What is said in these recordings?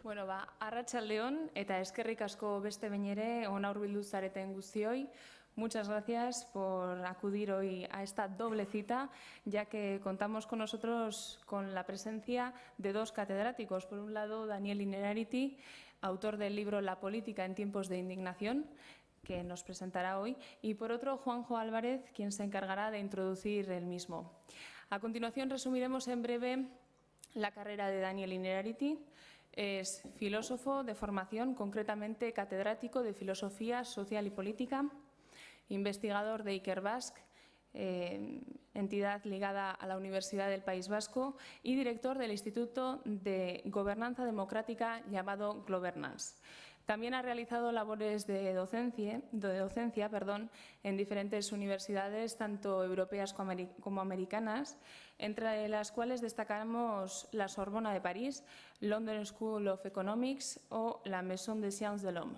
Bueno, arratsaldeon eta eskerrik asko beste behin ere hona hurbildu zareten guztioi. Muchas gracias por acudir hoy a esta doble cita, ya que contamos con nosotros con la presencia de dos catedráticos. Por un lado, Daniel Innerarity, autor del libro La política en tiempos de indignación, que nos presentará hoy, y por otro, Juanjo Álvarez, quien se encargará de introducir el mismo. A continuación, resumiremos en breve la carrera de Daniel Innerarity. Es filósofo de formación, concretamente catedrático de Filosofía Social y Política, investigador de Ikerbasque, entidad ligada a la Universidad del País Vasco, y director del Instituto de Gobernanza Democrática llamado Globernance. También ha realizado labores de docencia en diferentes universidades, tanto europeas como americanas, entre las cuales destacamos la Sorbona de París, London School of Economics o la Maison des Sciences de l'Homme.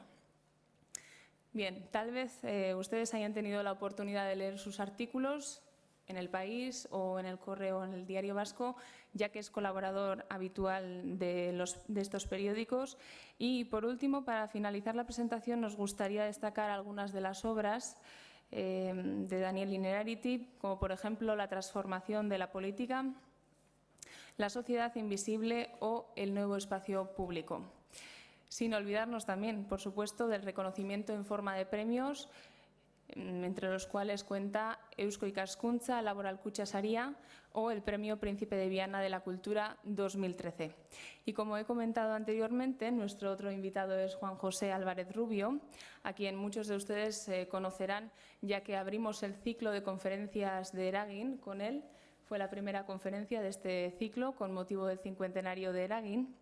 Bien, tal vez ustedes hayan tenido la oportunidad de leer sus artículos en El País o en El Correo o en el Diario Vasco, ya que es colaborador habitual de estos periódicos. Y, por último, para finalizar la presentación, nos gustaría destacar algunas de las obras de Daniel Innerarity, como por ejemplo La transformación de la política, La sociedad invisible o El nuevo espacio público. Sin olvidarnos también, por supuesto, del reconocimiento en forma de premios, entre los cuales cuenta Eusko Ikaskuntza Laboral Kutxa Saria o el Premio Príncipe de Viana de la Cultura 2013. Y como he comentado anteriormente, nuestro otro invitado es Juan José Álvarez Rubio, a quien muchos de ustedes conocerán, ya que abrimos el ciclo de conferencias de Eragin con él. Fue la primera conferencia de este ciclo con motivo del cincuentenario de Eragin.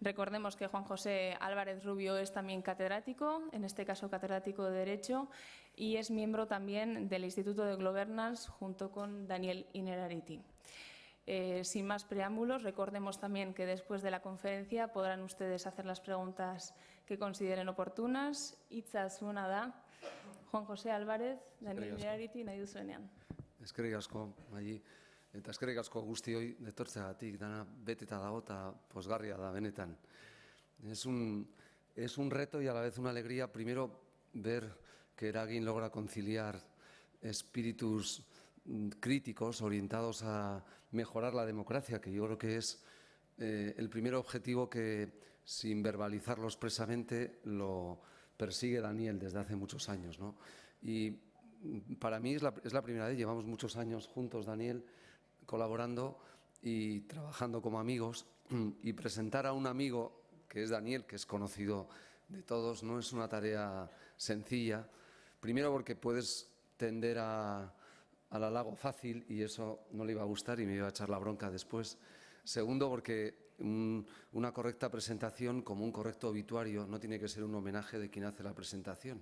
Recordemos que Juan José Álvarez Rubio es también catedrático, en este caso catedrático de Derecho, y es miembro también del Instituto de Globernance junto con Daniel Innerarity. Sin más preámbulos, recordemos también que después de la conferencia podrán ustedes hacer las preguntas que consideren oportunas. Hitza zuena da. Juan José Álvarez, Daniel Innerarity, nahi duzuenean. Eskerrik asko, Maili. Eta eskerrik asko guztioi etortzeagatik, dana beteta dago eta pozgarria da benetan. Es un reto y a la vez una alegría, primero, ver que Eragin logra conciliar espíritus críticos orientados a mejorar la democracia, que yo creo que es el primer objetivo que, sin verbalizarlo expresamente, lo persigue Daniel desde hace muchos años, ¿no? Y para mí es la primera vez, llevamos muchos años juntos, Daniel, colaborando y trabajando como amigos, y presentar a un amigo que es Daniel, que es conocido de todos, no es una tarea sencilla. Primero porque puedes tender al halago fácil y eso no le iba a gustar y me iba a echar la bronca después. Segundo porque una correcta presentación, como un correcto obituario, no tiene que ser un homenaje de quien hace la presentación.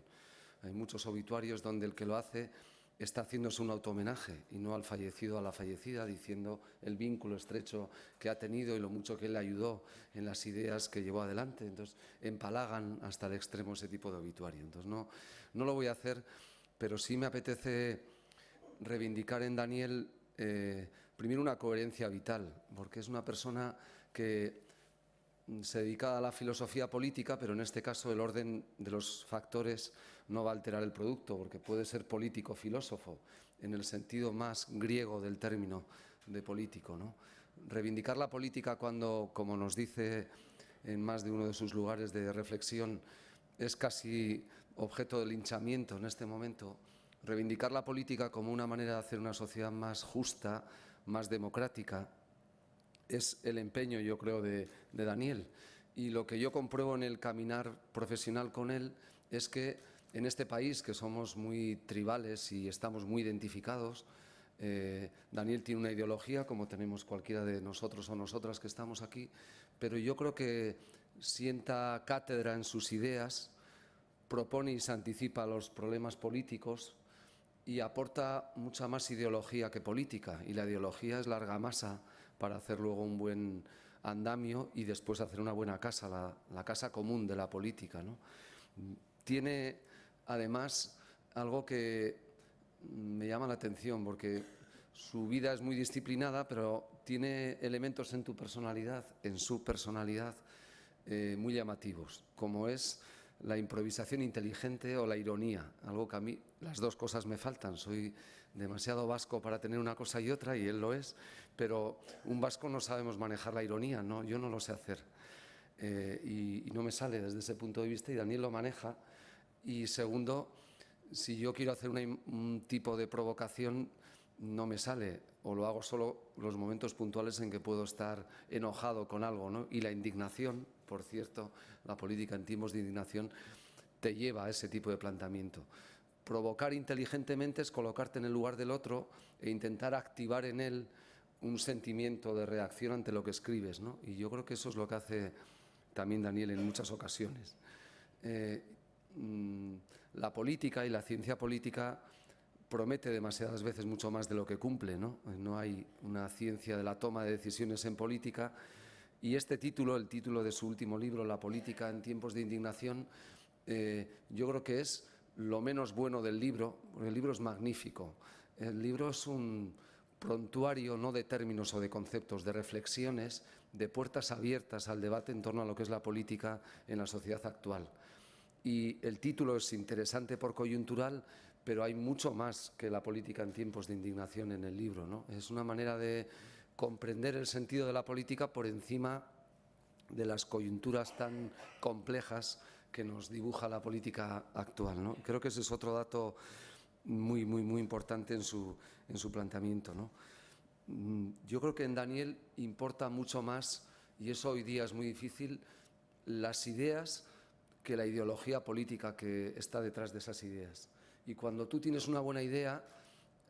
Hay muchos obituarios donde el que lo hace está haciéndose un auto-homenaje y no al fallecido o a la fallecida, diciendo el vínculo estrecho que ha tenido y lo mucho que él le ayudó en las ideas que llevó adelante. Entonces, empalagan hasta el extremo ese tipo de obituario. Entonces, no lo voy a hacer, pero sí me apetece reivindicar en Daniel, primero, una coherencia vital, porque es una persona que se dedica a la filosofía política, pero en este caso el orden de los factores no va a alterar el producto, porque puede ser político-filósofo, en el sentido más griego del término de político, ¿no? Reivindicar la política cuando, como nos dice en más de uno de sus lugares de reflexión, es casi objeto de linchamiento en este momento. Reivindicar la política como una manera de hacer una sociedad más justa, más democrática, es el empeño, yo creo, de Daniel. Y lo que yo compruebo en el caminar profesional con él es que en este país, que somos muy tribales y estamos muy identificados, Daniel tiene una ideología, como tenemos cualquiera de nosotros o nosotras que estamos aquí, pero yo creo que sienta cátedra en sus ideas, propone y se anticipa a los problemas políticos y aporta mucha más ideología que política, y la ideología es la argamasa para hacer luego un buen andamio y después hacer una buena casa, la casa común de la política, ¿no? Tiene además algo que me llama la atención, porque su vida es muy disciplinada, pero tiene elementos en tu personalidad, en su personalidad, muy llamativos, como es la improvisación inteligente o la ironía, algo que a mí las dos cosas me faltan. Soy demasiado vasco para tener una cosa y otra, y él lo es, pero un vasco no sabemos manejar la ironía, ¿no? Yo no lo sé hacer y no me sale desde ese punto de vista, y Daniel lo maneja. Y segundo, si yo quiero hacer un tipo de provocación, no me sale, o lo hago solo los momentos puntuales en que puedo estar enojado con algo, ¿no? Y la indignación, por cierto, la política en tiempos de indignación te lleva a ese tipo de planteamiento. Provocar inteligentemente es colocarte en el lugar del otro e intentar activar en él un sentimiento de reacción ante lo que escribes, ¿no? Y yo creo que eso es lo que hace también Daniel en muchas ocasiones. La política y la ciencia política promete demasiadas veces mucho más de lo que cumple, ¿no? No hay una ciencia de la toma de decisiones en política, y este título, el título de su último libro, La política en tiempos de indignación, yo creo que es lo menos bueno del libro, porque el libro es magnífico. El libro es un prontuario no de términos o de conceptos, de reflexiones, de puertas abiertas al debate en torno a lo que es la política en la sociedad actual. Y el título es interesante por coyuntural, pero hay mucho más que la política en tiempos de indignación en el libro, ¿no? Es una manera de comprender el sentido de la política por encima de las coyunturas tan complejas que nos dibuja la política actual, ¿no? Creo que ese es otro dato muy importante en su planteamiento, ¿no? Yo creo que en Daniel importa mucho más, y eso hoy día es muy difícil, las ideas que la ideología política que está detrás de esas ideas. Y cuando tú tienes una buena idea,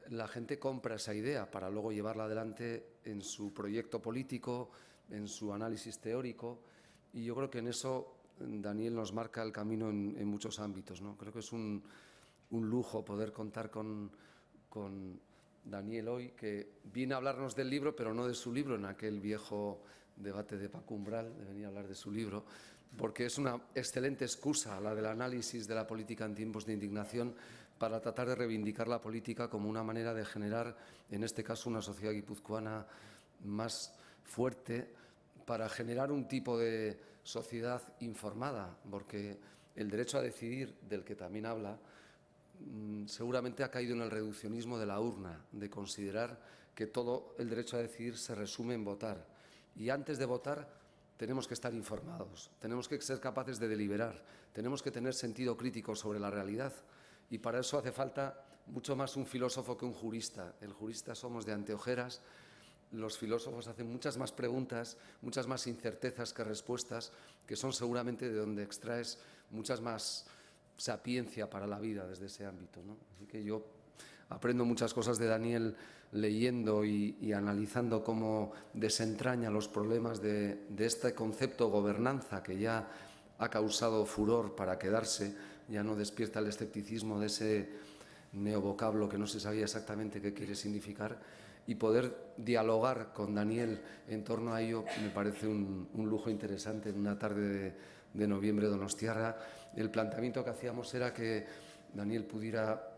la gente compra esa idea para luego llevarla adelante en su proyecto político, en su análisis teórico, y yo creo que en eso Daniel nos marca el camino en muchos ámbitos, ¿no? Creo que es un lujo poder contar con Daniel hoy, que viene a hablarnos del libro, pero no de su libro, en aquel viejo debate de Paco Umbral, de venir a hablar de su libro, porque es una excelente excusa la del análisis de la política en tiempos de indignación para tratar de reivindicar la política como una manera de generar, en este caso, una sociedad guipuzcoana más fuerte, para generar un tipo de sociedad informada, porque el derecho a decidir, del que también habla, seguramente ha caído en el reduccionismo de la urna, de considerar que todo el derecho a decidir se resume en votar. Y antes de votar tenemos que estar informados, tenemos que ser capaces de deliberar, tenemos que tener sentido crítico sobre la realidad, y para eso hace falta mucho más un filósofo que un jurista. El jurista somos de anteojeras, los filósofos hacen muchas más preguntas, muchas más incertezas que respuestas, que son seguramente de donde extraes muchas más sapiencia para la vida desde ese ámbito, ¿no? Así que yo aprendo muchas cosas de Daniel leyendo y analizando cómo desentraña los problemas de este concepto gobernanza, que ya ha causado furor para quedarse, ya no despierta el escepticismo de ese neovocablo que no se sabía exactamente qué quiere significar, y poder dialogar con Daniel en torno a ello me parece un lujo interesante en una tarde de noviembre donostiarra. El planteamiento que hacíamos era que Daniel pudiera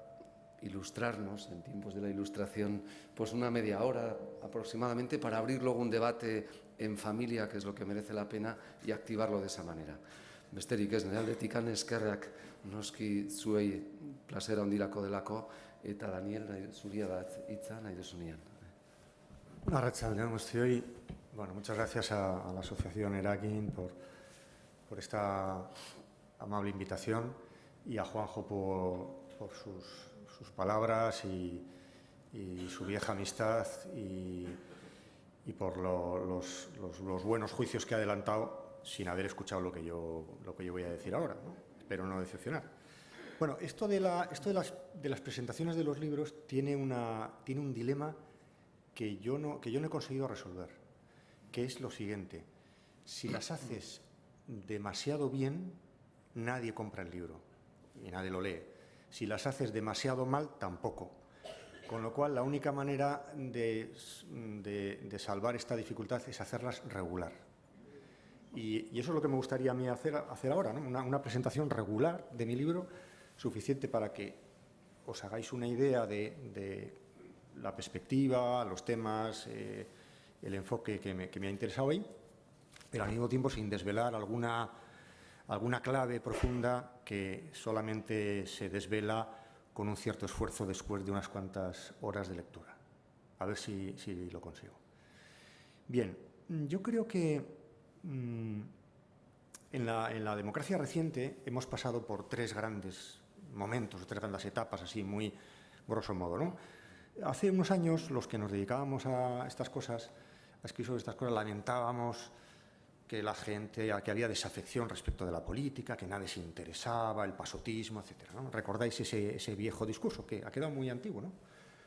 ilustrarnos en tiempos de la Ilustración pues una media hora aproximadamente, para abrir luego un debate en familia, que es lo que merece la pena, y activarlo de esa manera. Besterik ez, nire aldetik eskerrak noski zuei plazera handirako delako, eta Daniel, zuria da hitza nahi duzunean. Arratsalde on guztioi. Bueno, muchas gracias a la asociación Erakin por esta amable invitación, y a Juanjo por sus palabras y su vieja amistad, y por los buenos juicios que ha adelantado sin haber escuchado lo que yo voy a decir ahora, ¿no? Espero no decepcionar. Bueno, esto de las presentaciones de los libros tiene un dilema que yo no he conseguido resolver, que es lo siguiente: si las haces demasiado bien, nadie compra el libro y nadie lo lee. Si las haces demasiado mal, tampoco. Con lo cual, la única manera de salvar esta dificultad es hacerlas regular. Y eso es lo que me gustaría a mí hacer ahora, ¿no? Una presentación regular de mi libro, suficiente para que os hagáis una idea de la perspectiva, los temas, el enfoque que me ha interesado hoy, pero al mismo tiempo sin desvelar alguna clave profunda que solamente se desvela con un cierto esfuerzo después de unas cuantas horas de lectura. A ver si lo consigo. Bien, yo creo que en la democracia reciente hemos pasado por tres grandes momentos, tres grandes etapas, así muy grosso modo, ¿no? Hace unos años, los que nos dedicábamos a estas cosas, a escribir sobre estas cosas, lamentábamos que que había desafección respecto de la política, que nadie se interesaba, el pasotismo, etc., ¿no? Recordáis ese viejo discurso que ha quedado muy antiguo, ¿no?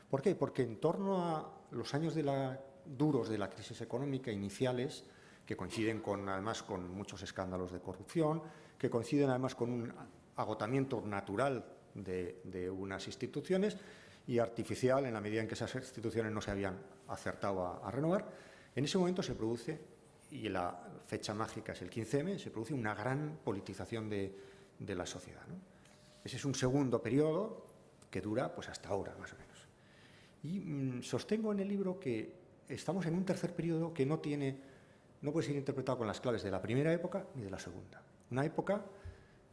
¿Por qué? Porque en torno a los años duros de la crisis económica iniciales, que coinciden además con muchos escándalos de corrupción, que coinciden además con un agotamiento natural de unas instituciones y artificial en la medida en que esas instituciones no se habían acertado a renovar, en ese momento se produce, y la fecha mágica es el 15M, se produce una gran politización de la sociedad, ¿no? Ese es un segundo periodo que dura pues hasta ahora, más o menos. Y sostengo en el libro que estamos en un tercer periodo que no puede ser interpretado con las claves de la primera época ni de la segunda. Una época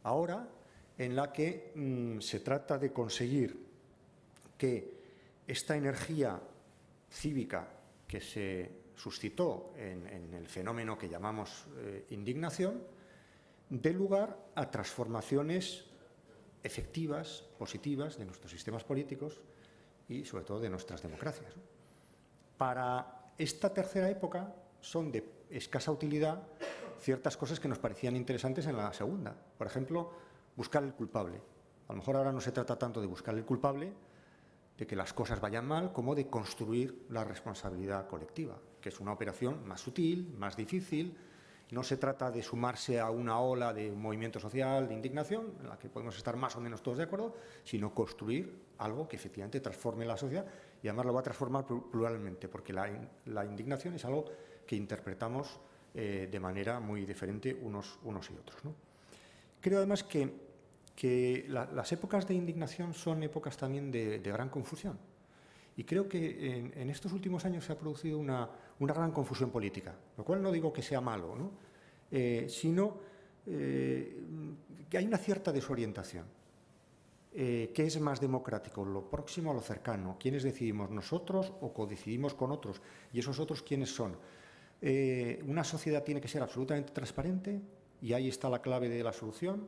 ahora en la que se trata de conseguir que esta energía cívica que se suscitó en el fenómeno que llamamos indignación dé lugar a transformaciones efectivas, positivas de nuestros sistemas políticos y sobre todo de nuestras democracias. Para esta tercera época son de escasa utilidad ciertas cosas que nos parecían interesantes en la segunda. Por ejemplo, buscar el culpable. A lo mejor ahora no se trata tanto de buscar el culpable, de que las cosas vayan mal, como de construir la responsabilidad colectiva, que es una operación más sutil, más difícil. No se trata de sumarse a una ola de un movimiento social, de indignación, en la que podemos estar más o menos todos de acuerdo, sino construir algo que efectivamente transforme la sociedad y además lo va a transformar pluralmente, porque la indignación es algo que interpretamos de manera muy diferente unos y otros, ¿no? Creo además que las épocas de indignación son épocas también de gran confusión. Y creo que en estos últimos años se ha producido una gran confusión política, lo cual no digo que sea malo, ¿no? Sino que hay una cierta desorientación. ¿Qué es más democrático? ¿Lo próximo o lo cercano? ¿Quiénes decidimos? ¿Nosotros o codecidimos con otros? ¿Y esos otros quiénes son? Una sociedad tiene que ser absolutamente transparente y ahí está la clave de la solución.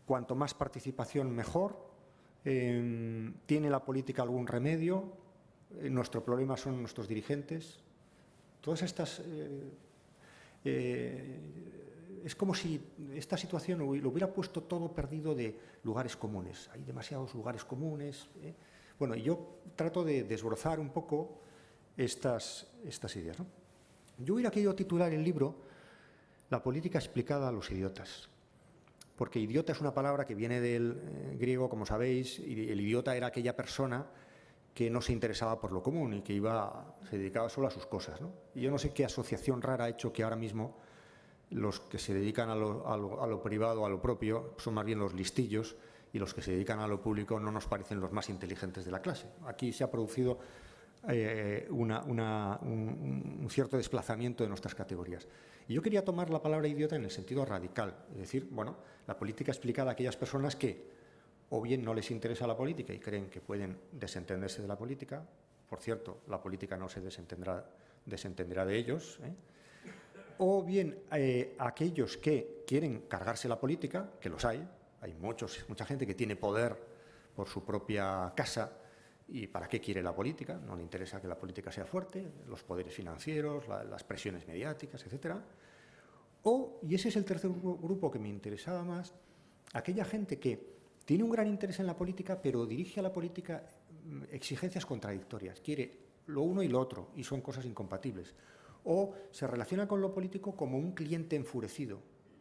Cuanto más participación, mejor. ¿Tiene la política algún remedio? Nuestro problema son nuestros dirigentes. Todas estas... es como si esta situación lo hubiera puesto todo perdido de lugares comunes. Hay demasiados lugares comunes. Bueno, y yo trato de desbrozar un poco estas ideas, ¿no? Yo hubiera querido titular el libro La política explicada a los idiotas. Porque idiota es una palabra que viene del griego, como sabéis, y el idiota era aquella persona que no se interesaba por lo común y que se dedicaba solo a sus cosas, ¿no? Y yo no sé qué asociación rara ha hecho que ahora mismo los que se dedican a lo privado, a lo propio, son más bien los listillos, y los que se dedican a lo público no nos parecen los más inteligentes de la clase. Aquí se ha producido un cierto desplazamiento de nuestras categorías. Y yo quería tomar la palabra idiota en el sentido radical, es decir, bueno, la política explicada a aquellas personas que o bien no les interesa la política y creen que pueden desentenderse de la política. Por cierto, la política no se desentenderá de ellos, o bien aquellos que quieren cargarse la política, que los hay mucha gente que tiene poder por su propia casa. ¿Y para qué quiere la política? No le interesa que la política sea fuerte, los poderes financieros, las presiones mediáticas, etc. Y ese es el tercer grupo que me interesaba más, aquella gente que tiene un gran interés en la política, pero dirige a la política exigencias contradictorias. Quiere lo uno y lo otro, y son cosas incompatibles. O se relaciona con lo político como un cliente enfurecido,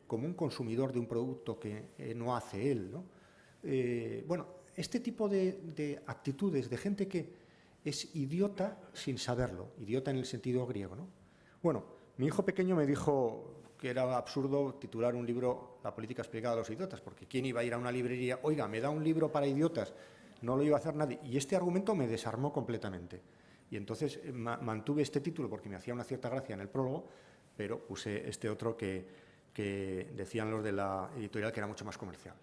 como un consumidor de un producto que no hace él, ¿no? Este tipo de actitudes de gente que es idiota sin saberlo, idiota en el sentido griego, ¿no? Bueno, mi hijo pequeño me dijo que era absurdo titular un libro La política explicada a los idiotas, porque ¿quién iba a ir a una librería? Oiga, ¿me da un libro para idiotas? No lo iba a hacer nadie. Y este argumento me desarmó completamente. Y entonces mantuve este título porque me hacía una cierta gracia en el prólogo, pero puse este otro que decían los de la editorial que era mucho más comercial.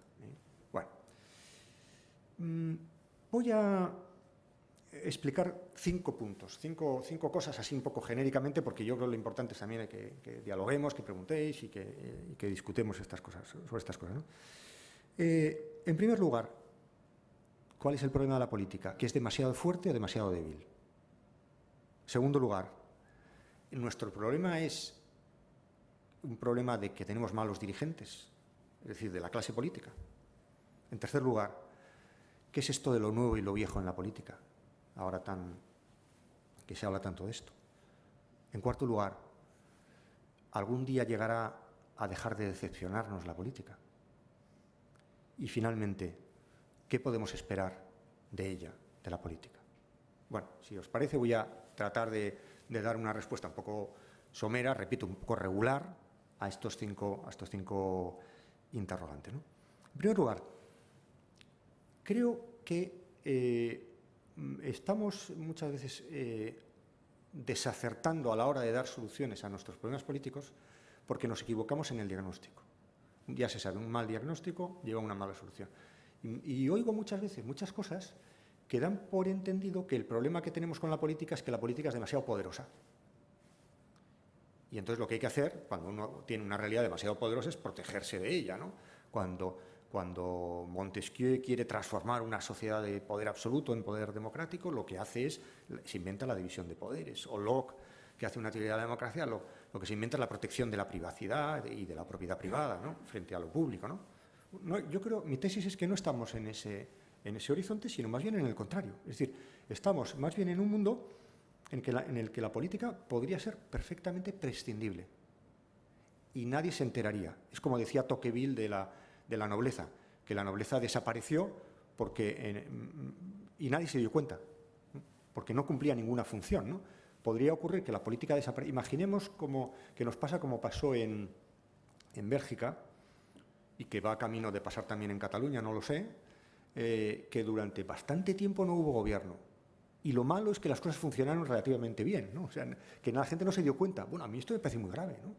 Bueno, voy a explicar 5 puntos, cinco cosas así un poco genéricamente, porque yo creo que lo importante es también que dialoguemos, que preguntéis y que discutamos sobre estas cosas, ¿no? En primer lugar, ¿cuál es el problema de la política? ¿Que es demasiado fuerte o demasiado débil? En segundo lugar, nuestro problema es un problema de que tenemos malos dirigentes, es decir, de la clase política. En tercer lugar, ¿qué es esto de lo nuevo y lo viejo en la política? Ahora que se habla tanto de esto. En cuarto lugar, ¿algún día llegará a dejar de decepcionarnos la política? Y finalmente, ¿qué podemos esperar de ella, de la política? Bueno, si os parece, voy a tratar de dar una respuesta un poco somera, repito, un poco regular a estos cinco interrogantes, ¿no? En primer lugar, creo que estamos muchas veces desacertando a la hora de dar soluciones a nuestros problemas políticos porque nos equivocamos en el diagnóstico. Ya se sabe, un mal diagnóstico lleva a una mala solución. Y oigo muchas veces muchas cosas que dan por entendido que el problema que tenemos con la política es que la política es demasiado poderosa. Y entonces lo que hay que hacer, cuando uno tiene una realidad demasiado poderosa, es protegerse de ella, ¿no? Cuando Montesquieu quiere transformar una sociedad de poder absoluto en poder democrático, lo que hace es, se inventa la división de poderes. O Locke, que hace una teoría de la democracia, lo que se inventa es la protección de la privacidad y de la propiedad privada, ¿no? Frente a lo público, ¿no? Yo creo, mi tesis es que no estamos en ese horizonte, sino más bien en el contrario. Es decir, estamos más bien en un mundo en el que la política podría ser perfectamente prescindible y nadie se enteraría. Es como decía Tocqueville de la nobleza, que la nobleza desapareció y nadie se dio cuenta, ¿no? Porque no cumplía ninguna función, ¿no? Podría ocurrir que la política desaparezca. Imaginemos que nos pasa como pasó en Bélgica y que va camino de pasar también en Cataluña, no lo sé, que durante bastante tiempo no hubo gobierno. Y lo malo es que las cosas funcionaron relativamente bien, ¿no? O sea, que la gente no se dio cuenta. Bueno, a mí esto me parece muy grave, ¿no?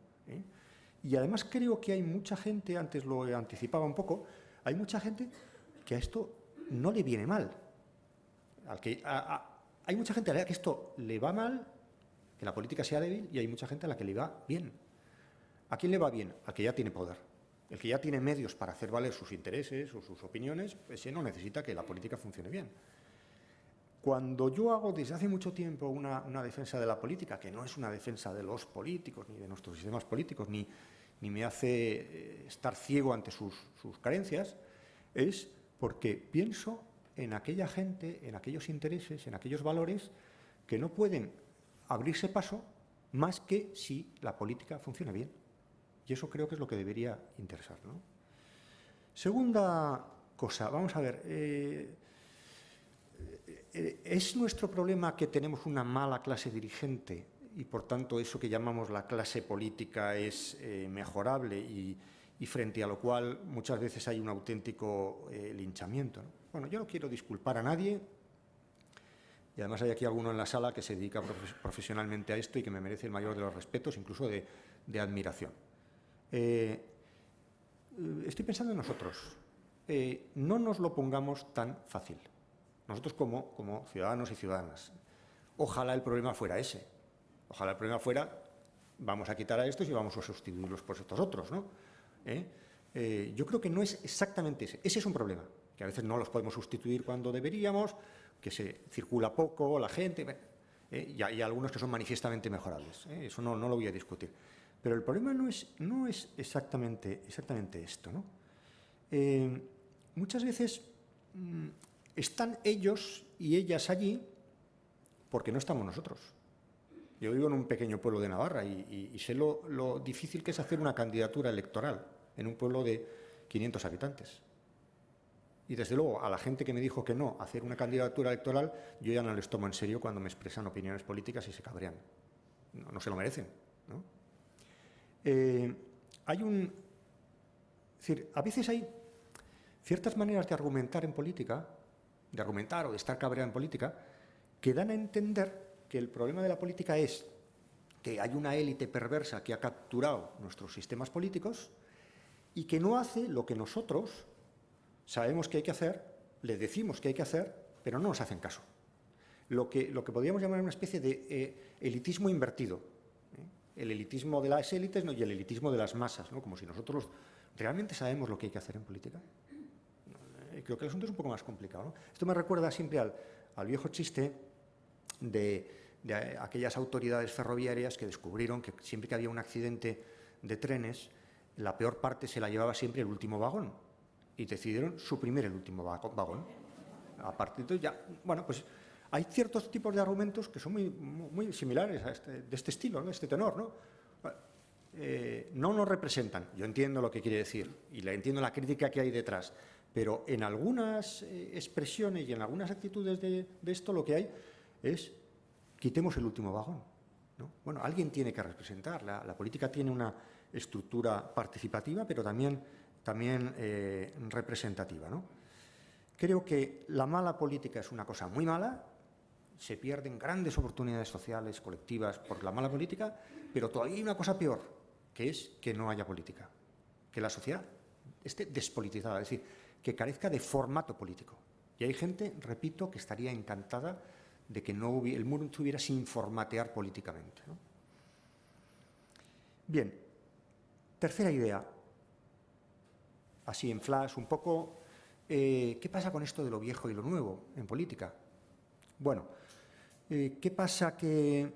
Y además creo que hay mucha gente, antes lo anticipaba un poco, hay mucha gente que a esto no le viene mal. Hay mucha gente a la que esto le va mal, que la política sea débil, y hay mucha gente a la que le va bien. ¿A quién le va bien? Al que ya tiene poder. El que ya tiene medios para hacer valer sus intereses o sus opiniones, ese no necesita que la política funcione bien. Cuando yo hago desde hace mucho tiempo una defensa de la política, que no es una defensa de los políticos ni de nuestros sistemas políticos, ni me hace estar ciego ante sus carencias, es porque pienso en aquella gente, en aquellos intereses, en aquellos valores que no pueden abrirse paso más que si la política funciona bien. Y eso creo que es lo que debería interesar, ¿no? Segunda cosa, vamos a ver. ¿Es nuestro problema que tenemos una mala clase dirigente y, por tanto, eso que llamamos la clase política es mejorable y frente a lo cual muchas veces hay un auténtico linchamiento, ¿no? Bueno, yo no quiero disculpar a nadie y además hay aquí alguno en la sala que se dedica profesionalmente a esto y que me merece el mayor de los respetos, incluso de admiración. Estoy pensando en nosotros. No nos lo pongamos tan fácil. Nosotros como ciudadanos y ciudadanas. Ojalá el problema fuera ese. Ojalá el problema fuera, vamos a quitar a estos y vamos a sustituirlos por estos otros, ¿no? Yo creo que no es exactamente ese. Ese es un problema, que a veces no los podemos sustituir cuando deberíamos, que se circula poco la gente, y hay algunos que son manifiestamente mejorables. Eso no lo voy a discutir. Pero el problema no es exactamente esto, ¿no? Muchas veces están ellos y ellas allí porque no estamos nosotros. Yo vivo en un pequeño pueblo de Navarra y sé lo difícil que es hacer una candidatura electoral en un pueblo de 500 habitantes. Y desde luego a la gente que me dijo que no hacer una candidatura electoral, yo ya no les tomo en serio cuando me expresan opiniones políticas y se cabrean. No se lo merecen, ¿no? Es decir, a veces hay ciertas maneras de argumentar en política, de argumentar o de estar cabreado en política, que dan a entender que el problema de la política es que hay una élite perversa que ha capturado nuestros sistemas políticos y que no hace lo que nosotros sabemos que hay que hacer, le decimos que hay que hacer, pero no nos hacen caso. Lo que podríamos llamar una especie de elitismo invertido. El elitismo de las élites, ¿no?, y el elitismo de las masas, ¿no?, como si nosotros realmente sabemos lo que hay que hacer en política. Creo que el asunto es un poco más complicado, ¿no? Esto me recuerda siempre al viejo chiste de aquellas autoridades ferroviarias que descubrieron que siempre que había un accidente de trenes, la peor parte se la llevaba siempre el último vagón y decidieron suprimir el último vagón. A partir de ya, bueno, pues hay ciertos tipos de argumentos que son muy similares a de este estilo, ¿no?, este tenor, ¿no? No nos representan. Yo entiendo lo que quiere decir y entiendo la crítica que hay detrás, pero en algunas expresiones y en algunas actitudes de esto lo que hay es quitemos el último vagón, ¿no? Bueno, alguien tiene que representar. La política tiene una estructura participativa, pero también representativa, ¿no? Creo que la mala política es una cosa muy mala, se pierden grandes oportunidades sociales, colectivas, por la mala política, pero todavía hay una cosa peor, que es que no haya política, que la sociedad esté despolitizada, es decir, que carezca de formato político. Y hay gente, repito, que estaría encantada de que el mundo estuviera sin formatear políticamente, ¿no? Bien, tercera idea, así en flash, un poco, ¿qué pasa con esto de lo viejo y lo nuevo en política? Bueno, ¿qué pasa que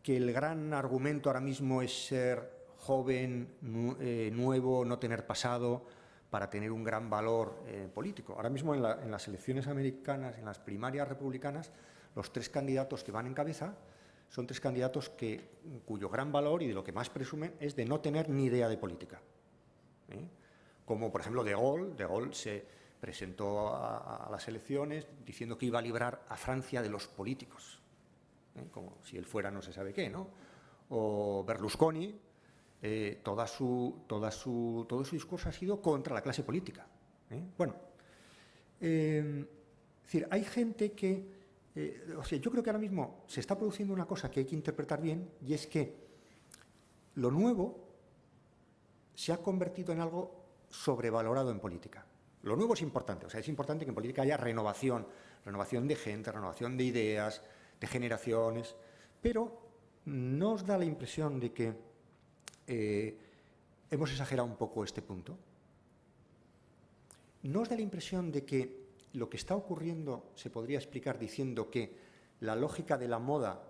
el gran argumento ahora mismo es ser joven, nuevo, no tener pasado, para tener un gran valor político? Ahora mismo en las elecciones americanas, en las primarias republicanas, los 3 candidatos que van en cabeza son 3 candidatos cuyo gran valor y de lo que más presumen es de no tener ni idea de política. Como, por ejemplo, De Gaulle se presentó a las elecciones diciendo que iba a librar a Francia de los políticos, como si él fuera no se sabe qué, ¿no? O Berlusconi, todo su discurso ha sido contra la clase política. Bueno, es decir, hay gente que, o sea, yo creo que ahora mismo se está produciendo una cosa que hay que interpretar bien, y es que lo nuevo se ha convertido en algo sobrevalorado en política. Lo nuevo es importante, o sea, es importante que en política haya renovación de gente, renovación de ideas, de generaciones, pero ¿no os da la impresión de que hemos exagerado un poco este punto? ¿No os da la impresión de que lo que está ocurriendo se podría explicar diciendo que la lógica de la moda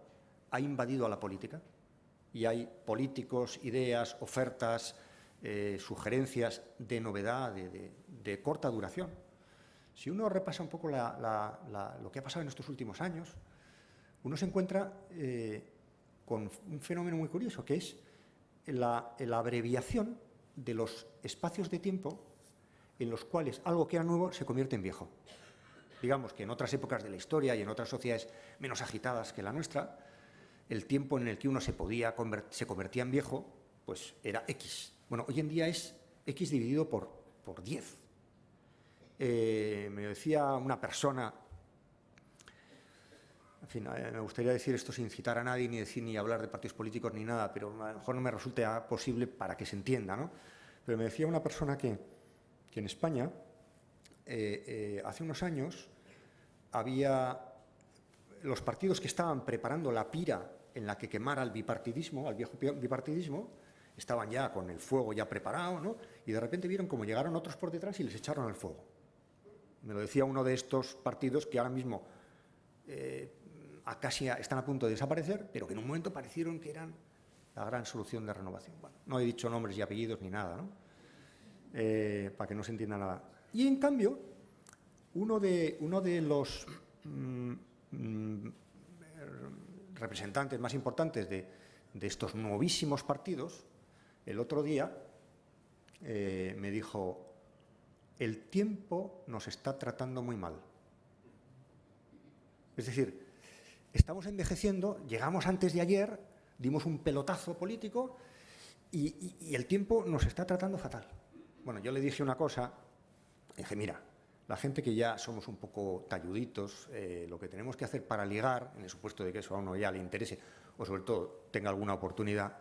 ha invadido a la política y hay políticos, ideas, ofertas, sugerencias de novedad, de corta duración? Si uno repasa un poco lo que ha pasado en estos últimos años, uno se encuentra con un fenómeno muy curioso, que es la abreviación de los espacios de tiempo en los cuales algo que era nuevo se convierte en viejo. Digamos que en otras épocas de la historia y en otras sociedades menos agitadas que la nuestra, el tiempo en el que uno se convertía en viejo, pues era X. Bueno, hoy en día es X dividido por 10. Me decía una persona, en fin, me gustaría decir esto sin citar a nadie, ni hablar de partidos políticos ni nada, pero a lo mejor no me resulta posible para que se entienda, ¿no? Pero me decía una persona que en España, hace unos años, había los partidos que estaban preparando la pira en la que quemara el bipartidismo, al viejo bipartidismo, estaban ya con el fuego ya preparado, ¿no? Y de repente vieron cómo llegaron otros por detrás y les echaron al fuego. Me lo decía uno de estos partidos que ahora mismo casi están a punto de desaparecer, pero que en un momento parecieron que eran la gran solución de renovación. Bueno, no he dicho nombres y apellidos ni nada, ¿no? Para que no se entienda nada. Y en cambio, uno de los representantes más importantes de estos novísimos partidos, el otro día me dijo: el tiempo nos está tratando muy mal. Es decir, estamos envejeciendo, llegamos antes de ayer, dimos un pelotazo político y el tiempo nos está tratando fatal. Bueno, yo le dije una cosa, dije: mira, la gente que ya somos un poco talluditos, lo que tenemos que hacer para ligar, en el supuesto de que eso a uno ya le interese, o sobre todo tenga alguna oportunidad,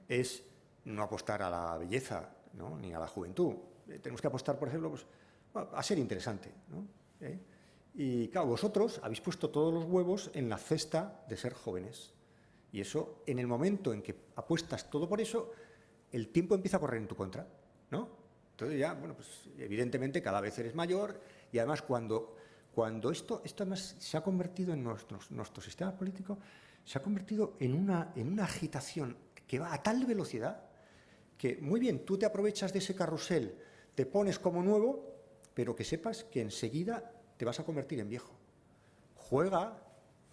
es no apostar a la belleza, ¿no?, ni a la juventud. Tenemos que apostar, por ejemplo, pues, a ser interesante, ¿no? Y claro, vosotros habéis puesto todos los huevos en la cesta de ser jóvenes. Y eso, en el momento en que apuestas todo por eso, el tiempo empieza a correr en tu contra, ¿no? Entonces ya, bueno, pues evidentemente cada vez eres mayor y además cuando esto además se ha convertido en nuestro sistema político, se ha convertido en una agitación que va a tal velocidad que, muy bien, tú te aprovechas de ese carrusel, te pones como nuevo, pero que sepas que enseguida te vas a convertir en viejo. Juega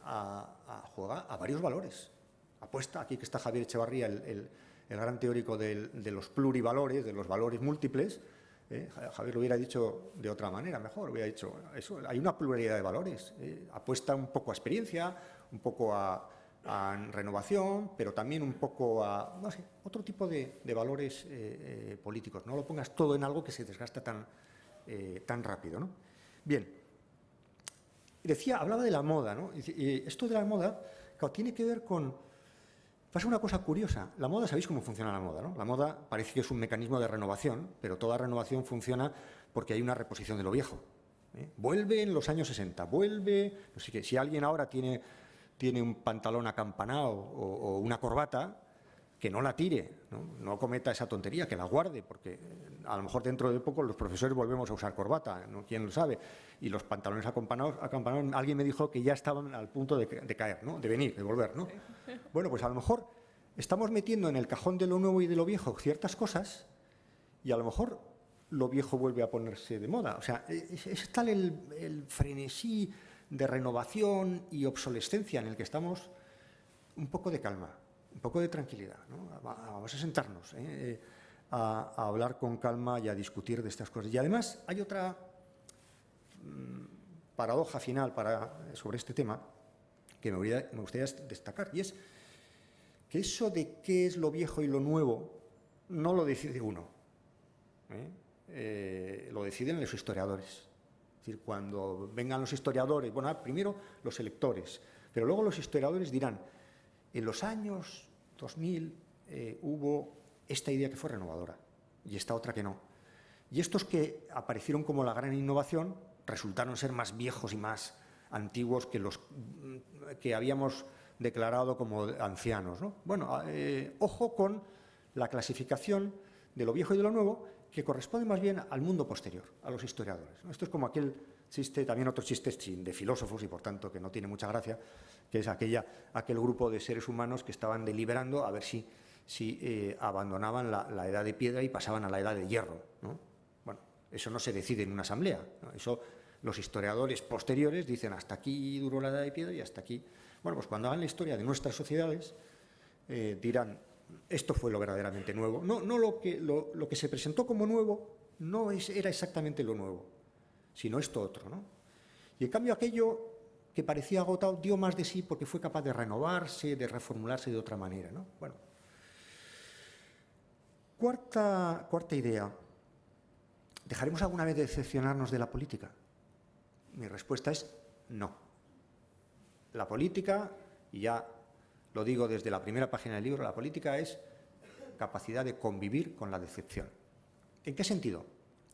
a varios valores. Apuesta, aquí que está Javier Echevarría, el gran teórico de los plurivalores, de los valores múltiples. Javier lo hubiera dicho de otra manera, mejor, hubiera dicho eso. Hay una pluralidad de valores. Apuesta un poco a experiencia, un poco a renovación, pero también un poco a, no sé, otro tipo de valores políticos. No lo pongas todo en algo que se desgasta tan rápido, ¿no? Bien. Hablaba de la moda, ¿no? Y esto de la moda, claro, tiene que ver con... Pasa una cosa curiosa. La moda, sabéis cómo funciona la moda, ¿no? La moda parece que es un mecanismo de renovación, pero toda renovación funciona porque hay una reposición de lo viejo. Vuelve en los años 60, vuelve... No sé qué, si alguien ahora tiene un pantalón acampanado o una corbata, que no la tire, no cometa esa tontería, que la guarde, porque a lo mejor dentro de poco los profesores volvemos a usar corbata, ¿no? ¿Quién lo sabe? Y los pantalones acampanados, alguien me dijo que ya estaban al punto de caer, ¿no? De volver, ¿no? Bueno, pues a lo mejor estamos metiendo en el cajón de lo nuevo y de lo viejo ciertas cosas y a lo mejor lo viejo vuelve a ponerse de moda. O sea, es tal el frenesí de renovación y obsolescencia en el que estamos. Un poco de calma, un poco de tranquilidad, ¿no? Vamos a sentarnos a hablar con calma y a discutir de estas cosas. Y además hay otra paradoja final sobre este tema que me gustaría destacar, y es que eso de qué es lo viejo y lo nuevo no lo decide uno, lo deciden los historiadores. Es decir, cuando vengan los historiadores, bueno, primero los electores, pero luego los historiadores dirán, en los años 2000 hubo esta idea que fue renovadora y esta otra que no. Y estos que aparecieron como la gran innovación resultaron ser más viejos y más antiguos que los que habíamos declarado como ancianos, ¿no? Bueno, ojo con la clasificación de lo viejo y de lo nuevo, que corresponde más bien al mundo posterior, a los historiadores, ¿no? Esto es como aquel chiste, también otro chiste de filósofos y por tanto que no tiene mucha gracia, que es aquel grupo de seres humanos que estaban deliberando a ver si abandonaban la edad de piedra y pasaban a la edad de hierro, ¿no? Bueno, eso no se decide en una asamblea, ¿no? Eso los historiadores posteriores dicen hasta aquí duró la edad de piedra y hasta aquí. Bueno, pues cuando hagan la historia de nuestras sociedades dirán esto fue lo verdaderamente nuevo. No lo que se presentó como nuevo no era exactamente lo nuevo, sino esto otro, ¿no? Y en cambio aquello que parecía agotado dio más de sí porque fue capaz de renovarse, de reformularse de otra manera, ¿no? Bueno. Cuarta idea. ¿Dejaremos alguna vez de decepcionarnos de la política? Mi respuesta es no. La política, y ya lo digo desde la primera página del libro, la política es capacidad de convivir con la decepción. ¿En qué sentido?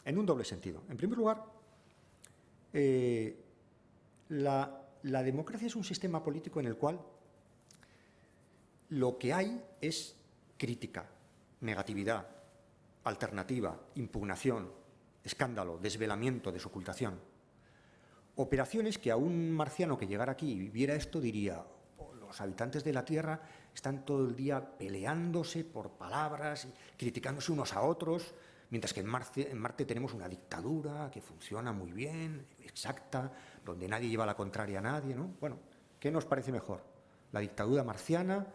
En un doble sentido. En primer lugar, la democracia es un sistema político en el cual lo que hay es crítica, negatividad, alternativa, impugnación, escándalo, desvelamiento, desocultación. Operaciones que a un marciano que llegara aquí y viviera esto diría, los habitantes de la Tierra están todo el día peleándose por palabras, y criticándose unos a otros, mientras que en Marte tenemos una dictadura que funciona muy bien, exacta, donde nadie lleva la contraria a nadie, ¿no? Bueno, ¿qué nos parece mejor? ¿La dictadura marciana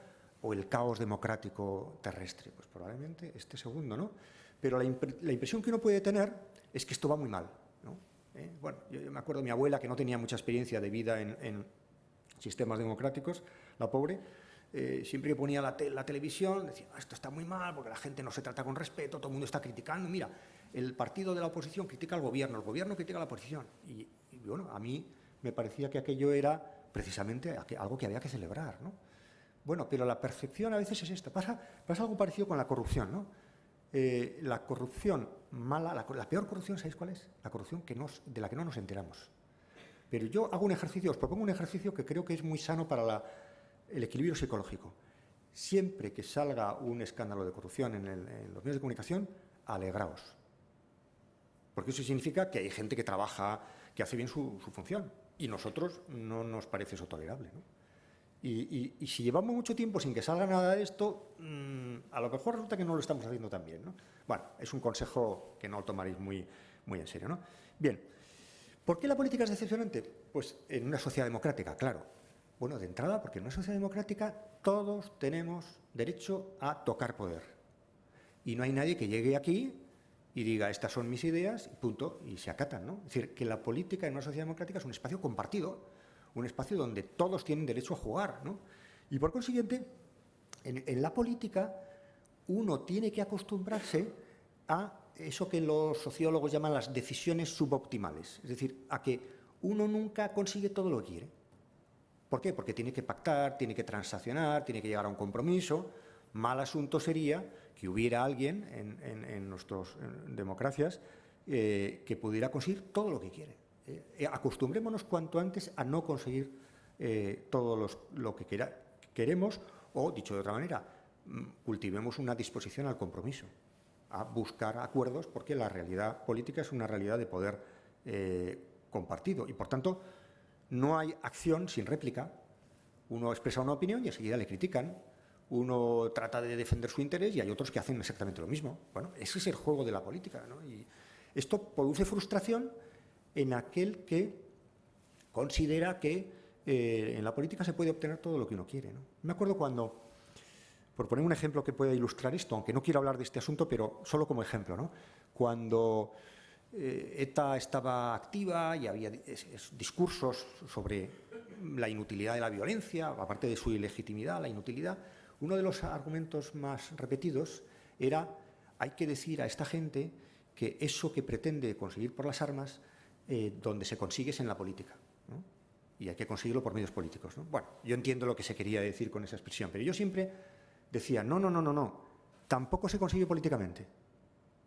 o el caos democrático terrestre? Pues probablemente este segundo, ¿no? Pero la impresión que uno puede tener es que esto va muy mal, ¿no? Bueno, yo me acuerdo de mi abuela, que no tenía mucha experiencia de vida en sistemas democráticos, la pobre, siempre que ponía la televisión, decía, esto está muy mal porque la gente no se trata con respeto, todo el mundo está criticando. Mira, el partido de la oposición critica al gobierno, el gobierno critica a la oposición. Y bueno, a mí me parecía que aquello era precisamente algo que había que celebrar, ¿no? Bueno, pero la percepción a veces es esta. Pasa algo parecido con la corrupción, ¿no? La corrupción mala, la peor corrupción, ¿sabéis cuál es? La corrupción de la que no nos enteramos. Pero yo hago un ejercicio, os propongo un ejercicio que creo que es muy sano para el equilibrio psicológico. Siempre que salga un escándalo de corrupción en los medios de comunicación, alegraos. Porque eso significa que hay gente que trabaja, que hace bien su función. Y nosotros no nos parece eso tolerable, ¿no? Y si llevamos mucho tiempo sin que salga nada de esto, a lo mejor resulta que no lo estamos haciendo tan bien, ¿no? Bueno, es un consejo que no lo tomaréis muy en serio, ¿no? Bien, ¿por qué la política es decepcionante? Pues en una sociedad democrática, claro. Bueno, de entrada, porque en una sociedad democrática todos tenemos derecho a tocar poder. Y no hay nadie que llegue aquí y diga, estas son mis ideas, y punto, y se acatan, ¿no? Es decir, que la política en una sociedad democrática es un espacio compartido, un espacio donde todos tienen derecho a jugar, ¿no? Y por consiguiente, en la política uno tiene que acostumbrarse a eso que los sociólogos llaman las decisiones suboptimales, es decir, a que uno nunca consigue todo lo que quiere. ¿Por qué? Porque tiene que pactar, tiene que transaccionar, tiene que llegar a un compromiso. Mal asunto sería que hubiera alguien en nuestras democracias que pudiera conseguir todo lo que quiere. Acostumbrémonos cuanto antes a no conseguir todo lo que queremos, o, dicho de otra manera, cultivemos una disposición al compromiso, a buscar acuerdos, porque la realidad política es una realidad de poder compartido y, por tanto, no hay acción sin réplica. Uno expresa una opinión y enseguida le critican. Uno trata de defender su interés y hay otros que hacen exactamente lo mismo. Bueno, ese es el juego de la política, ¿no? Y esto produce frustración en aquel que considera que en la política se puede obtener todo lo que uno quiere, ¿no? Me acuerdo cuando, por poner un ejemplo que pueda ilustrar esto, aunque no quiero hablar de este asunto, pero solo como ejemplo, ¿no? Cuando ETA estaba activa y había discursos sobre la inutilidad de la violencia, aparte de su ilegitimidad, la inutilidad, uno de los argumentos más repetidos era: hay que decir a esta gente que eso que pretende conseguir por las armas, donde se consigue es en la política, ¿no? Y hay que conseguirlo por medios políticos, ¿no? Bueno, yo entiendo lo que se quería decir con esa expresión, pero yo siempre decía, no, tampoco se consigue políticamente.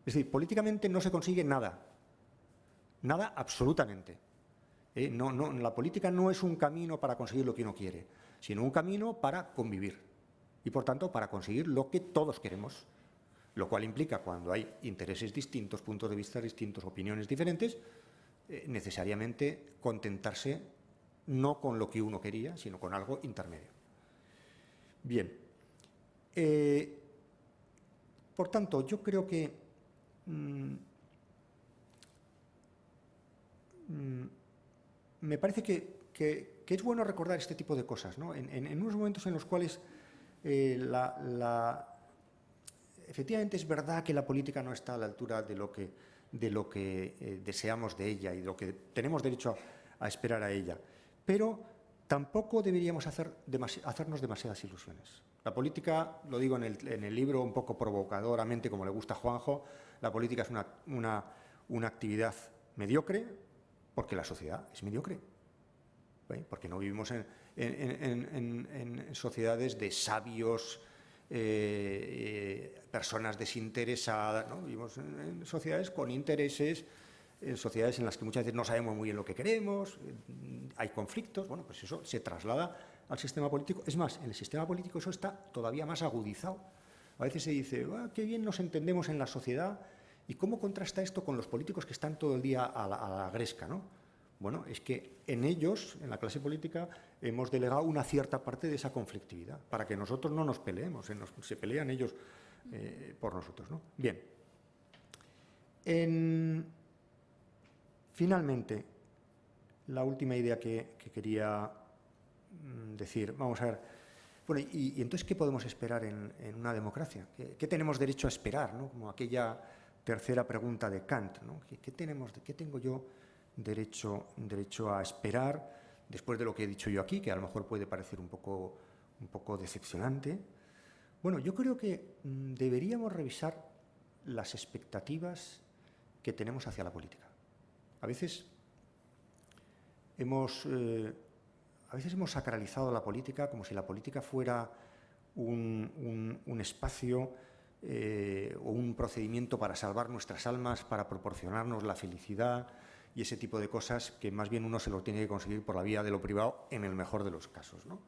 Es decir, políticamente no se consigue nada. Nada absolutamente. La política no es un camino para conseguir lo que uno quiere, sino un camino para convivir y, por tanto, para conseguir lo que todos queremos, lo cual implica, cuando hay intereses distintos, puntos de vista distintos, opiniones diferentes, necesariamente contentarse no con lo que uno quería, sino con algo intermedio. Bien. Por tanto, yo creo que me parece que es bueno recordar este tipo de cosas, ¿no? En unos momentos en los cuales efectivamente es verdad que la política no está a la altura de lo que deseamos de ella y de lo que tenemos derecho a esperar a ella, pero tampoco deberíamos hacernos demasiadas ilusiones. La política, lo digo en el libro un poco provocadoramente, como le gusta a Juanjo, la política es una actividad mediocre, porque la sociedad es mediocre, ¿eh? Porque no vivimos en sociedades de sabios, personas desinteresadas, ¿no? Vivimos en sociedades con intereses, en sociedades en las que muchas veces no sabemos muy bien lo que queremos, hay conflictos. Bueno, pues eso se traslada al sistema político. Es más, en el sistema político eso está todavía más agudizado. A veces se dice, qué bien nos entendemos en la sociedad. ¿Y cómo contrasta esto con los políticos que están todo el día a la gresca, ¿no? Bueno, es que en ellos, en la clase política, hemos delegado una cierta parte de esa conflictividad, para que nosotros no nos peleemos, se pelean ellos por nosotros, ¿no? Bien. Finalmente, la última idea que quería decir, vamos a ver, bueno, y entonces, ¿qué podemos esperar en una democracia? ¿Qué tenemos derecho a esperar, ¿no? Como aquella tercera pregunta de Kant, ¿no? ¿Qué tengo yo derecho a esperar después de lo que he dicho yo aquí, que a lo mejor puede parecer un poco decepcionante? Bueno, yo creo que deberíamos revisar las expectativas que tenemos hacia la política. A veces hemos sacralizado la política como si la política fuera un espacio o un procedimiento para salvar nuestras almas, para proporcionarnos la felicidad y ese tipo de cosas que más bien uno se lo tiene que conseguir por la vía de lo privado en el mejor de los casos, ¿no?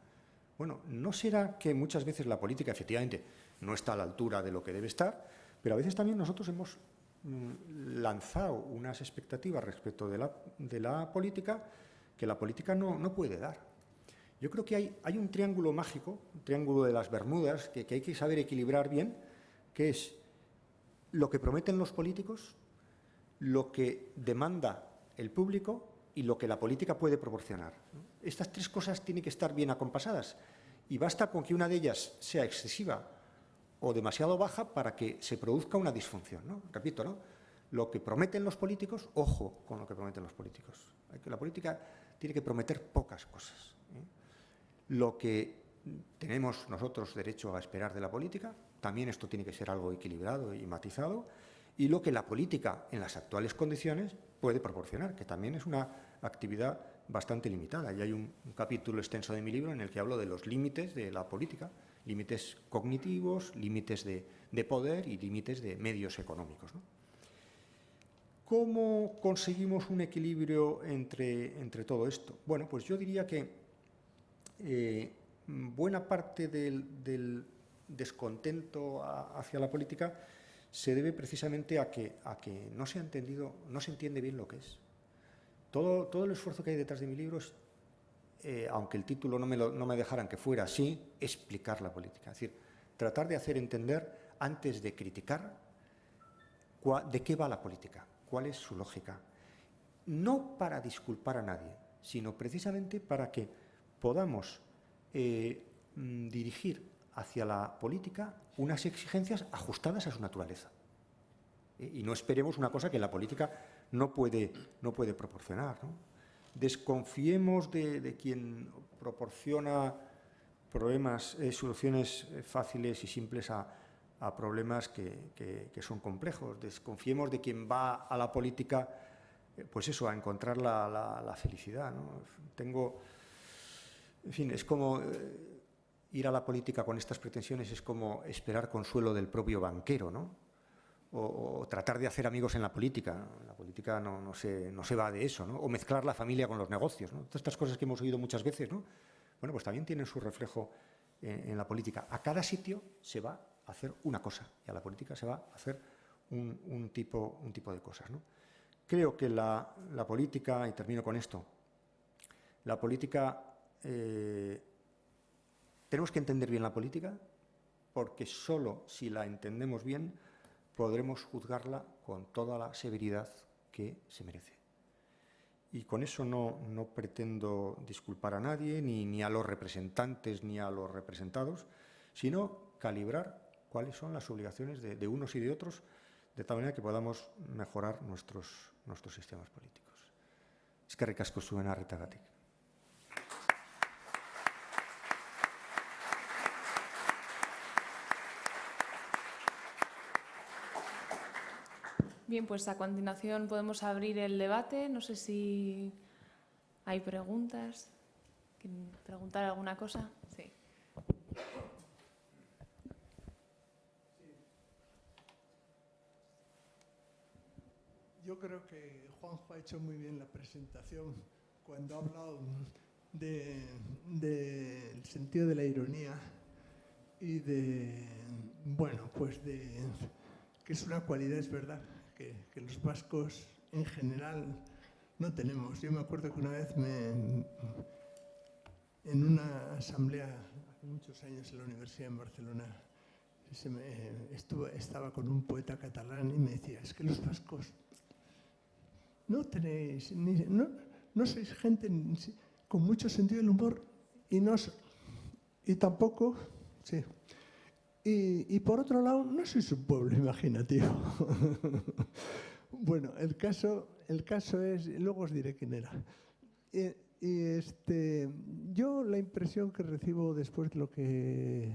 Bueno, ¿no será que muchas veces la política efectivamente no está a la altura de lo que debe estar, pero a veces también nosotros hemos lanzado unas expectativas respecto de la política que la política no puede dar? Yo creo que hay un triángulo mágico, un triángulo de las Bermudas, que hay que saber equilibrar bien, que es lo que prometen los políticos, lo que demanda el público y lo que la política puede proporcionar. Estas tres cosas tienen que estar bien acompasadas y basta con que una de ellas sea excesiva o demasiado baja para que se produzca una disfunción, ¿no? Repito, ¿no? Lo que prometen los políticos, ojo con lo que prometen los políticos. La política tiene que prometer pocas cosas, ¿eh? Lo que tenemos nosotros derecho a esperar de la política, también esto tiene que ser algo equilibrado y matizado, y lo que la política en las actuales condiciones puede proporcionar, que también es una actividad bastante limitada. Y hay un capítulo extenso de mi libro en el que hablo de los límites de la política, límites cognitivos, límites de poder y límites de medios económicos, ¿no? ¿Cómo conseguimos un equilibrio entre todo esto? Bueno, pues yo diría que buena parte del descontento hacia la política se debe precisamente a que no se ha entendido, no se entiende bien lo que es. Todo el esfuerzo que hay detrás de mi libro es, aunque el título no me dejaran que fuera así, explicar la política. Es decir, tratar de hacer entender, antes de criticar, de qué va la política, cuál es su lógica. No para disculpar a nadie, sino precisamente para que podamos dirigir hacia la política unas exigencias ajustadas a su naturaleza. Y no esperemos una cosa que la política no puede proporcionar, ¿no? Desconfiemos de quien proporciona soluciones fáciles y simples a problemas que son complejos. Desconfiemos de quien va a la política, pues eso, a encontrar la felicidad, ¿no? En fin, es como ir a la política con estas pretensiones, es como esperar consuelo del propio banquero, ¿no? O tratar de hacer amigos en la política. La política no se va de eso, ¿no? O mezclar la familia con los negocios, ¿no? Todas estas cosas que hemos oído muchas veces, ¿no? Bueno, pues también tienen su reflejo en la política. A cada sitio se va a hacer una cosa y a la política se va a hacer un tipo de cosas, ¿no? Creo que la política, y termino con esto, la política, tenemos que entender bien la política, porque solo si la entendemos bien podremos juzgarla con toda la severidad que se merece. Y con eso no pretendo disculpar a nadie, ni a los representantes, ni a los representados, sino calibrar cuáles son las obligaciones de unos y de otros, de tal manera que podamos mejorar nuestros sistemas políticos. Eskerrik asko zuen arretagatik. Bien, pues a continuación podemos abrir el debate. No sé si hay preguntas. ¿Quieren preguntar alguna cosa? Sí. Yo creo que Juanjo ha hecho muy bien la presentación cuando ha hablado del sentido de la ironía y que es una cualidad, es verdad, que los vascos en general no tenemos. Yo me acuerdo que una vez en una asamblea, hace muchos años en la Universidad en Barcelona, estaba con un poeta catalán y me decía, es que los vascos no tenéis, no sois gente con mucho sentido del humor y tampoco, sí. Y por otro lado, no sois un pueblo imaginativo. Bueno, el caso es, luego os diré quién era. Yo la impresión que recibo después de lo que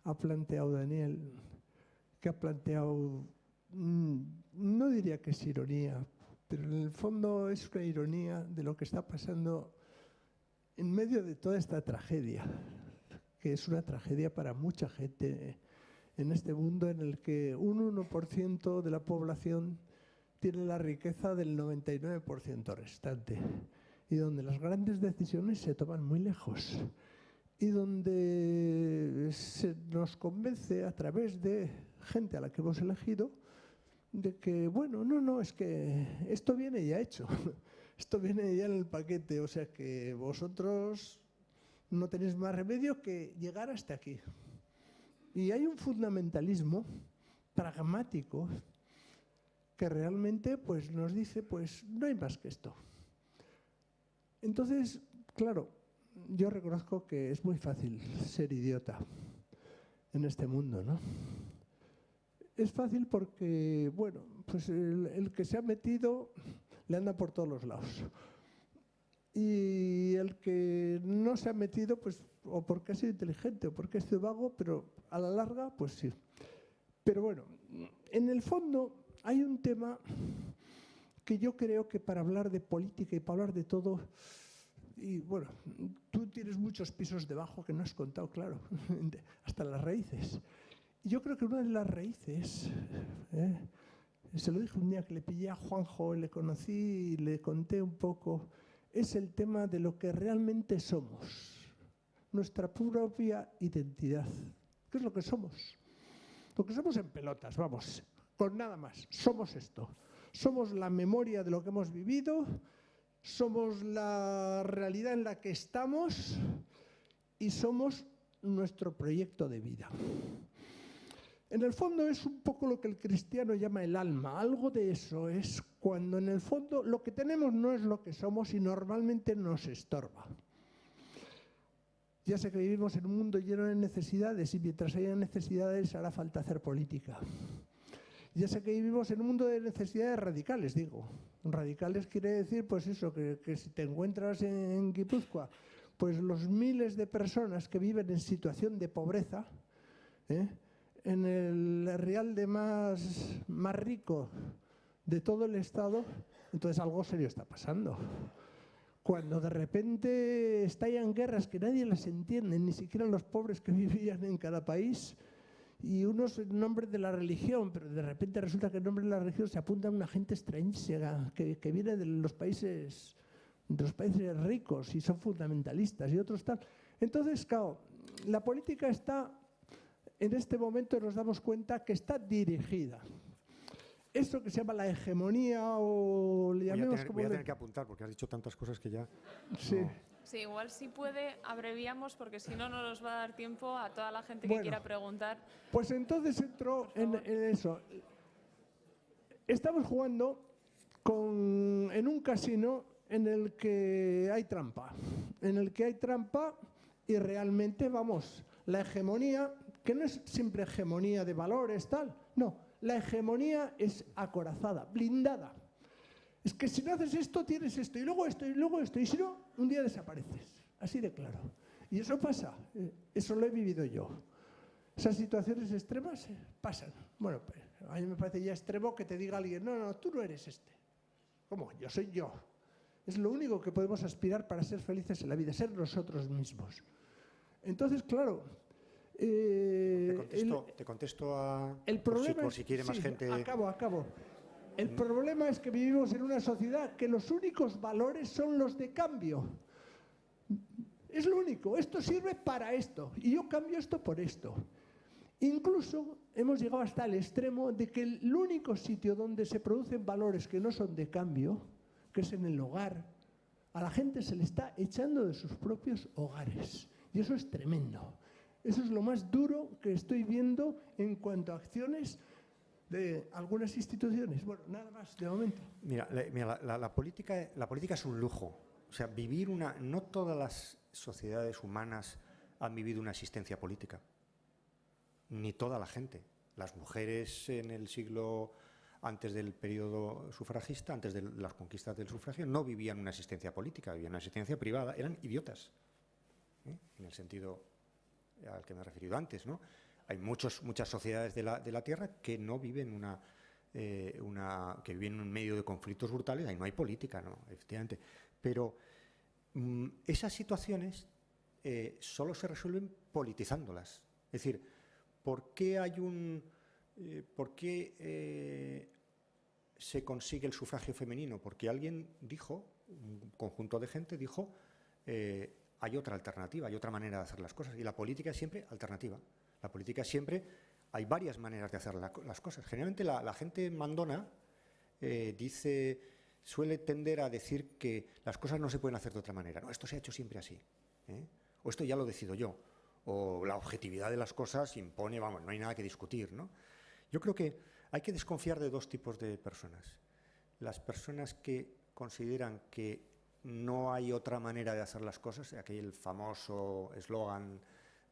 ha planteado Daniel, que ha planteado, no diría que es ironía, pero en el fondo es una ironía de lo que está pasando en medio de toda esta tragedia, que es una tragedia para mucha gente en este mundo en el que un 1% de la población tiene la riqueza del 99% restante y donde las grandes decisiones se toman muy lejos y donde se nos convence a través de gente a la que hemos elegido de que, bueno, no, es que esto viene ya hecho, esto viene ya en el paquete, o sea que vosotros no tenéis más remedio que llegar hasta aquí. Y hay un fundamentalismo pragmático que realmente pues, nos dice, pues no hay más que esto. Entonces, claro, yo reconozco que es muy fácil ser idiota en este mundo, ¿no? Es fácil porque, bueno, pues el que se ha metido le anda por todos los lados. Y el que no se ha metido, pues, o porque ha sido inteligente o porque ha sido vago, pero a la larga, pues sí. Pero bueno, en el fondo hay un tema que yo creo que para hablar de política y para hablar de todo, y bueno, tú tienes muchos pisos debajo que no has contado, claro, hasta las raíces. Y yo creo que una de las raíces, se lo dije un día que le pillé a Juanjo, le conocí y le conté un poco, es el tema de lo que realmente somos, nuestra propia identidad. ¿Qué es lo que somos? Lo que somos en pelotas, vamos, con nada más. Somos esto. Somos la memoria de lo que hemos vivido, somos la realidad en la que estamos y somos nuestro proyecto de vida. En el fondo es un poco lo que el cristiano llama el alma. Algo de eso es cuando en el fondo lo que tenemos no es lo que somos y normalmente nos estorba. Ya sé que vivimos en un mundo lleno de necesidades y mientras haya necesidades hará falta hacer política. Ya sé que vivimos en un mundo de necesidades radicales, digo. Radicales quiere decir, pues eso, que si te encuentras en Guipúzcoa, pues los miles de personas que viven en situación de pobreza, en el Rialde más rico de todo el Estado, entonces algo serio está pasando. Cuando de repente estallan guerras que nadie las entiende, ni siquiera los pobres que vivían en cada país, y unos en nombre de la religión, pero de repente resulta que en nombre de la religión se apunta a una gente extrañísima que viene de los países ricos y son fundamentalistas y otros tal. Entonces, claro, la política está, en este momento nos damos cuenta que está dirigida. Eso que se llama la hegemonía o le llamemos como... Voy a tener que apuntar porque has dicho tantas cosas que ya... Sí. No. Sí, igual si puede, abreviamos porque si no, no nos va a dar tiempo a toda la gente que quiera preguntar. Pues entonces entró en eso. Estamos jugando en un casino en el que hay trampa. En el que hay trampa y realmente, vamos, la hegemonía, que no es siempre hegemonía de valores, tal, no. La hegemonía es acorazada, blindada. Es que si no haces esto, tienes esto, y luego esto, y luego esto, y si no, un día desapareces. Así de claro. Y eso pasa, eso lo he vivido yo. Esas situaciones extremas pasan. Bueno, pues, a mí me parece ya extremo que te diga alguien, no, tú no eres este. ¿Cómo? Yo soy yo. Es lo único que podemos aspirar para ser felices en la vida, ser nosotros mismos. Entonces, claro... te contesto a... El problema por si quiere más gente... Acabo. El problema es que vivimos en una sociedad que los únicos valores son los de cambio. Es lo único. Esto sirve para esto. Y yo cambio esto por esto. Incluso hemos llegado hasta el extremo de que el único sitio donde se producen valores que no son de cambio, que es en el hogar, a la gente se le está echando de sus propios hogares. Y eso es tremendo. Eso es lo más duro que estoy viendo en cuanto a acciones de algunas instituciones. Bueno, nada más de momento. Mira, la política es un lujo. O sea, no todas las sociedades humanas han vivido una existencia política. Ni toda la gente. Las mujeres en el siglo antes del periodo sufragista, antes de las conquistas del sufragio, no vivían una existencia política, vivían una existencia privada. Eran idiotas, en el sentido al que me he referido antes, ¿no? Hay muchas sociedades de la Tierra que no viven que viven en un medio de conflictos brutales, ahí no hay política, ¿no? Efectivamente. Pero esas situaciones solo se resuelven politizándolas. Es decir, ¿por qué se consigue el sufragio femenino? Porque alguien dijo, un conjunto de gente dijo, hay otra alternativa, hay otra manera de hacer las cosas. Y la política es siempre alternativa. La política es siempre, hay varias maneras de hacer las cosas. Generalmente la gente mandona suele tender a decir que las cosas no se pueden hacer de otra manera. No, esto se ha hecho siempre así. O esto ya lo decido yo. O la objetividad de las cosas impone, vamos, no hay nada que discutir, ¿no? Yo creo que hay que desconfiar de dos tipos de personas. Las personas que consideran que no hay otra manera de hacer las cosas, aquel famoso eslogan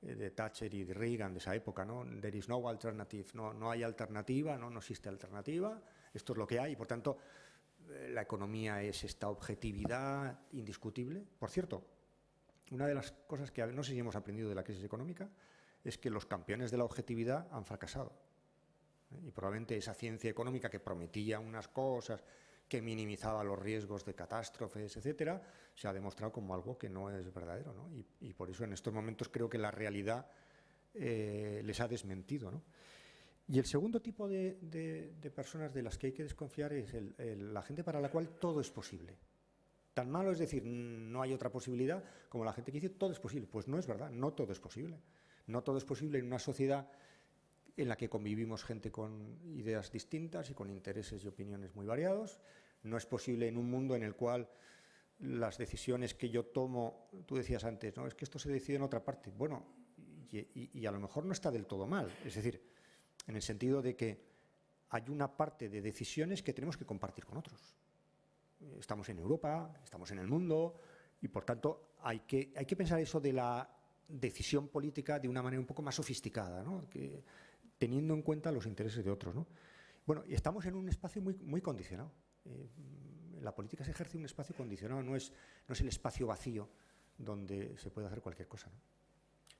de Thatcher y de Reagan de esa época, ¿no? There is no alternative, no hay alternativa, no existe alternativa, esto es lo que hay, y por tanto la economía es esta objetividad indiscutible. Por cierto, una de las cosas que no sé si hemos aprendido de la crisis económica es que los campeones de la objetividad han fracasado. Y probablemente esa ciencia económica que prometía unas cosas, que minimizaba los riesgos de catástrofes, etcétera, se ha demostrado como algo que no es verdadero, ¿no? Y por eso en estos momentos creo que la realidad les ha desmentido, ¿no? Y el segundo tipo de personas de las que hay que desconfiar es la gente para la cual todo es posible. Tan malo es decir, no hay otra posibilidad, como la gente que dice todo es posible. Pues no es verdad, no todo es posible. No todo es posible en una sociedad en la que convivimos gente con ideas distintas y con intereses y opiniones muy variados. No es posible en un mundo en el cual las decisiones que yo tomo, tú decías antes, no, es que esto se decide en otra parte. Bueno, y a lo mejor no está del todo mal. Es decir, en el sentido de que hay una parte de decisiones que tenemos que compartir con otros. Estamos en Europa, estamos en el mundo, y por tanto hay que pensar eso de la decisión política de una manera un poco más sofisticada, ¿no? Teniendo en cuenta los intereses de otros, ¿no? Bueno, y estamos en un espacio muy condicionado. La política se ejerce en un espacio condicionado, no es el espacio vacío donde se puede hacer cualquier cosa, ¿no?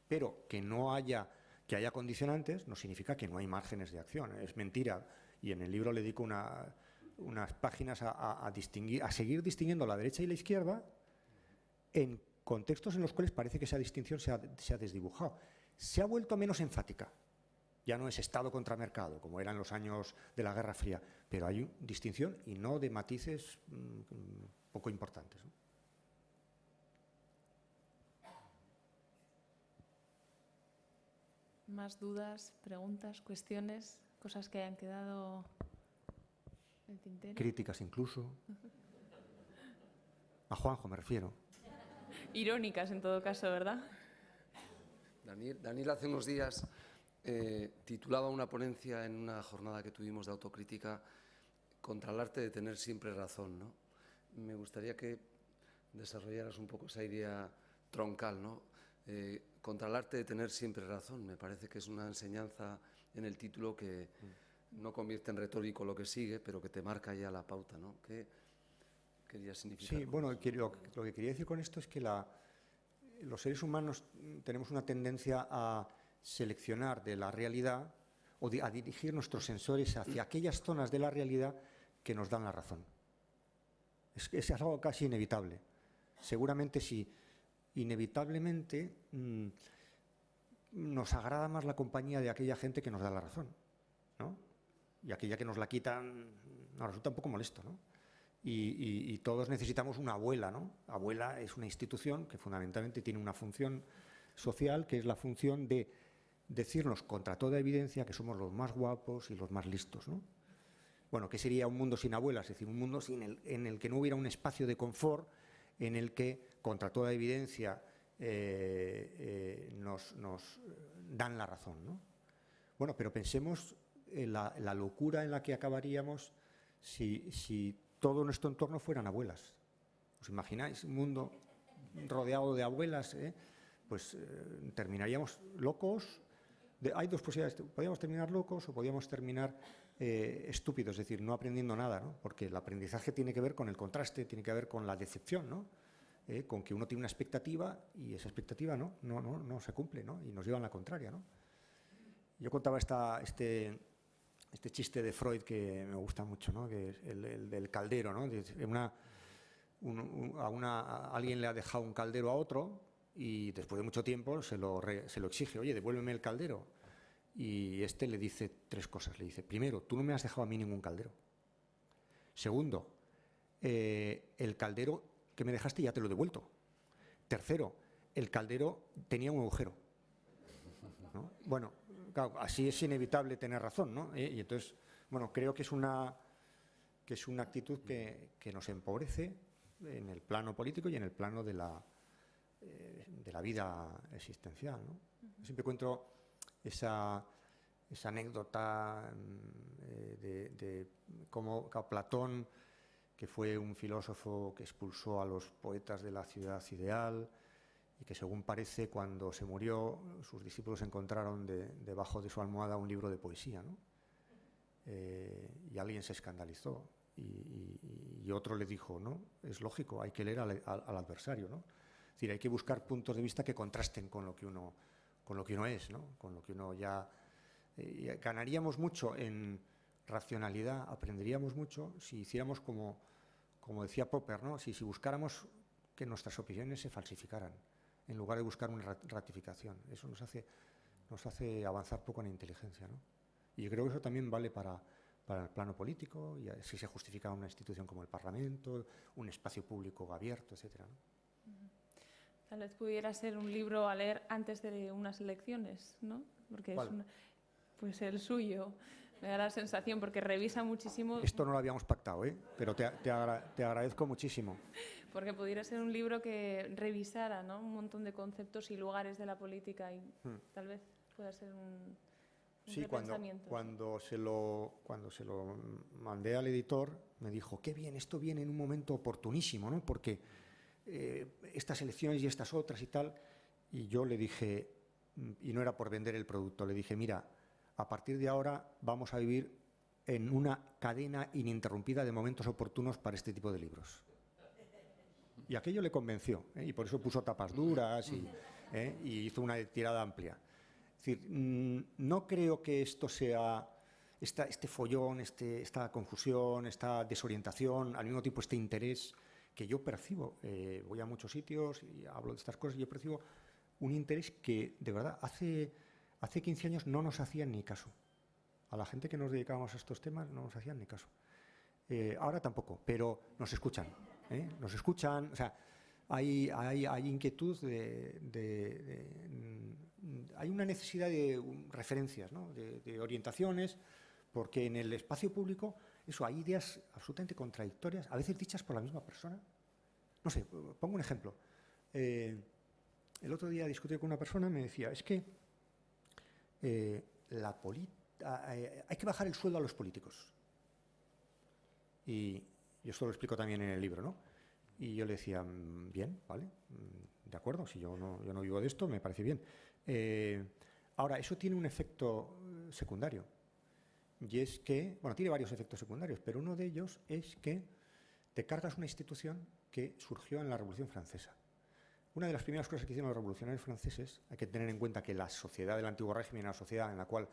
Pero que haya condicionantes no significa que no hay márgenes de acción. Es mentira. Y en el libro le dedico unas páginas a seguir distinguiendo la derecha y la izquierda en contextos en los cuales parece que esa distinción se ha desdibujado. Se ha vuelto menos enfática. Ya no es Estado contra mercado, como eran los años de la Guerra Fría, pero hay distinción y no de matices poco importantes, ¿no? ¿Más dudas, preguntas, cuestiones, cosas que hayan quedado en el tintero? Críticas incluso. A Juanjo me refiero. Irónicas en todo caso, ¿verdad? Daniel hace unos días titulaba una ponencia en una jornada que tuvimos de autocrítica contra el arte de tener siempre razón, ¿no? Me gustaría que desarrollaras un poco esa idea troncal, ¿no? Contra el arte de tener siempre razón. Me parece que es una enseñanza en el título que no convierte en retórico lo que sigue, pero que te marca ya la pauta, ¿no? ¿Qué quería significar? Sí, bueno, lo que quería decir con esto es que los seres humanos tenemos una tendencia a seleccionar de la realidad o a dirigir nuestros sensores hacia aquellas zonas de la realidad que nos dan la razón. Es algo casi inevitable. Seguramente sí. Inevitablemente nos agrada más la compañía de aquella gente que nos da la razón, ¿no? Y aquella que nos la quitan nos resulta un poco molesto, ¿no? Y todos necesitamos una abuela, ¿no? Abuela es una institución que fundamentalmente tiene una función social, que es la función de decirnos contra toda evidencia que somos los más guapos y los más listos, ¿no? Bueno, ¿qué sería un mundo sin abuelas? Es decir, un mundo en el que no hubiera un espacio de confort en el que, contra toda evidencia, nos dan la razón, ¿no? Bueno, pero pensemos en la locura en la que acabaríamos si todo nuestro entorno fueran abuelas. ¿Os imagináis un mundo rodeado de abuelas? Pues terminaríamos locos. Hay dos posibilidades. Podríamos terminar locos o podríamos terminar estúpidos, es decir, no aprendiendo nada, ¿no? Porque el aprendizaje tiene que ver con el contraste, tiene que ver con la decepción, ¿no? Con que uno tiene una expectativa y esa expectativa no se cumple, ¿no? Y nos lleva a la contraria, ¿no? Yo contaba este chiste de Freud que me gusta mucho, ¿no? Que es el del caldero, ¿no? Alguien le ha dejado un caldero a otro y después de mucho tiempo se lo exige, oye, devuélveme el caldero. Y este le dice 3 cosas. Le dice, primero, tú no me has dejado a mí ningún caldero. Segundo, el caldero que me dejaste ya te lo he devuelto. Tercero, el caldero tenía un agujero, ¿no? Bueno, claro, así es inevitable tener razón, ¿no? Y entonces, bueno, creo que es una actitud que nos empobrece en el plano político y en el plano de la vida existencial, ¿no? Yo siempre cuento esa anécdota de cómo Platón, que fue un filósofo que expulsó a los poetas de la ciudad ideal y que, según parece, cuando se murió, sus discípulos encontraron debajo de su almohada un libro de poesía, ¿no? Y alguien se escandalizó y otro le dijo, no, es lógico, hay que leer al adversario, ¿no? Es decir, hay que buscar puntos de vista que contrasten con lo que uno es, ¿no? Con lo que uno ya... ganaríamos mucho en racionalidad, aprenderíamos mucho si hiciéramos como decía Popper, ¿no? Si buscáramos que nuestras opiniones se falsificaran en lugar de buscar una ratificación. Eso nos hace avanzar poco en inteligencia, ¿no? Y yo creo que eso también vale para el plano político, y si se justifica una institución como el Parlamento, un espacio público abierto, etcétera, ¿no? Tal vez pudiera ser un libro a leer antes de unas elecciones, ¿no? Porque ¿Cuál? Pues el suyo. Me da la sensación, porque revisa muchísimo... Esto no lo habíamos pactado, ¿eh? Pero te agradezco muchísimo. Porque pudiera ser un libro que revisara, ¿no?, un montón de conceptos y lugares de la política y tal vez pueda ser un sí, repensamiento. Cuando se lo mandé al editor, me dijo, qué bien, esto viene en un momento oportunísimo, ¿no? Porque estas elecciones y estas otras y tal. Y yo le dije, y no era por vender el producto, le dije, mira, a partir de ahora vamos a vivir en una cadena ininterrumpida de momentos oportunos para este tipo de libros. Y aquello le convenció, ¿eh? Y por eso puso tapas duras y hizo una tirada amplia. Es decir, no creo que esto sea este follón, esta confusión, esta desorientación, al mismo tiempo este interés que yo percibo. Voy a muchos sitios y hablo de estas cosas y yo percibo un interés que, de verdad, hace 15 años no nos hacían ni caso. A la gente que nos dedicábamos a estos temas no nos hacían ni caso. Ahora tampoco, pero nos escuchan. Nos escuchan, o sea, hay inquietud hay una necesidad de referencias, ¿no? de orientaciones, porque en el espacio público hay ideas absolutamente contradictorias, a veces dichas por la misma persona. No sé, pongo un ejemplo. El otro día discutí con una persona y me decía, es que hay que bajar el sueldo a los políticos. Y yo esto lo explico también en el libro, ¿no? Y yo le decía, bien, vale, de acuerdo, si yo no vivo de esto, me parece bien. Ahora, eso tiene un efecto secundario. Y es que, bueno, tiene varios efectos secundarios, pero uno de ellos es que te cargas una institución que surgió en la Revolución Francesa. Una de las primeras cosas que hicieron los revolucionarios franceses, hay que tener en cuenta que la sociedad del antiguo régimen era una sociedad en la cual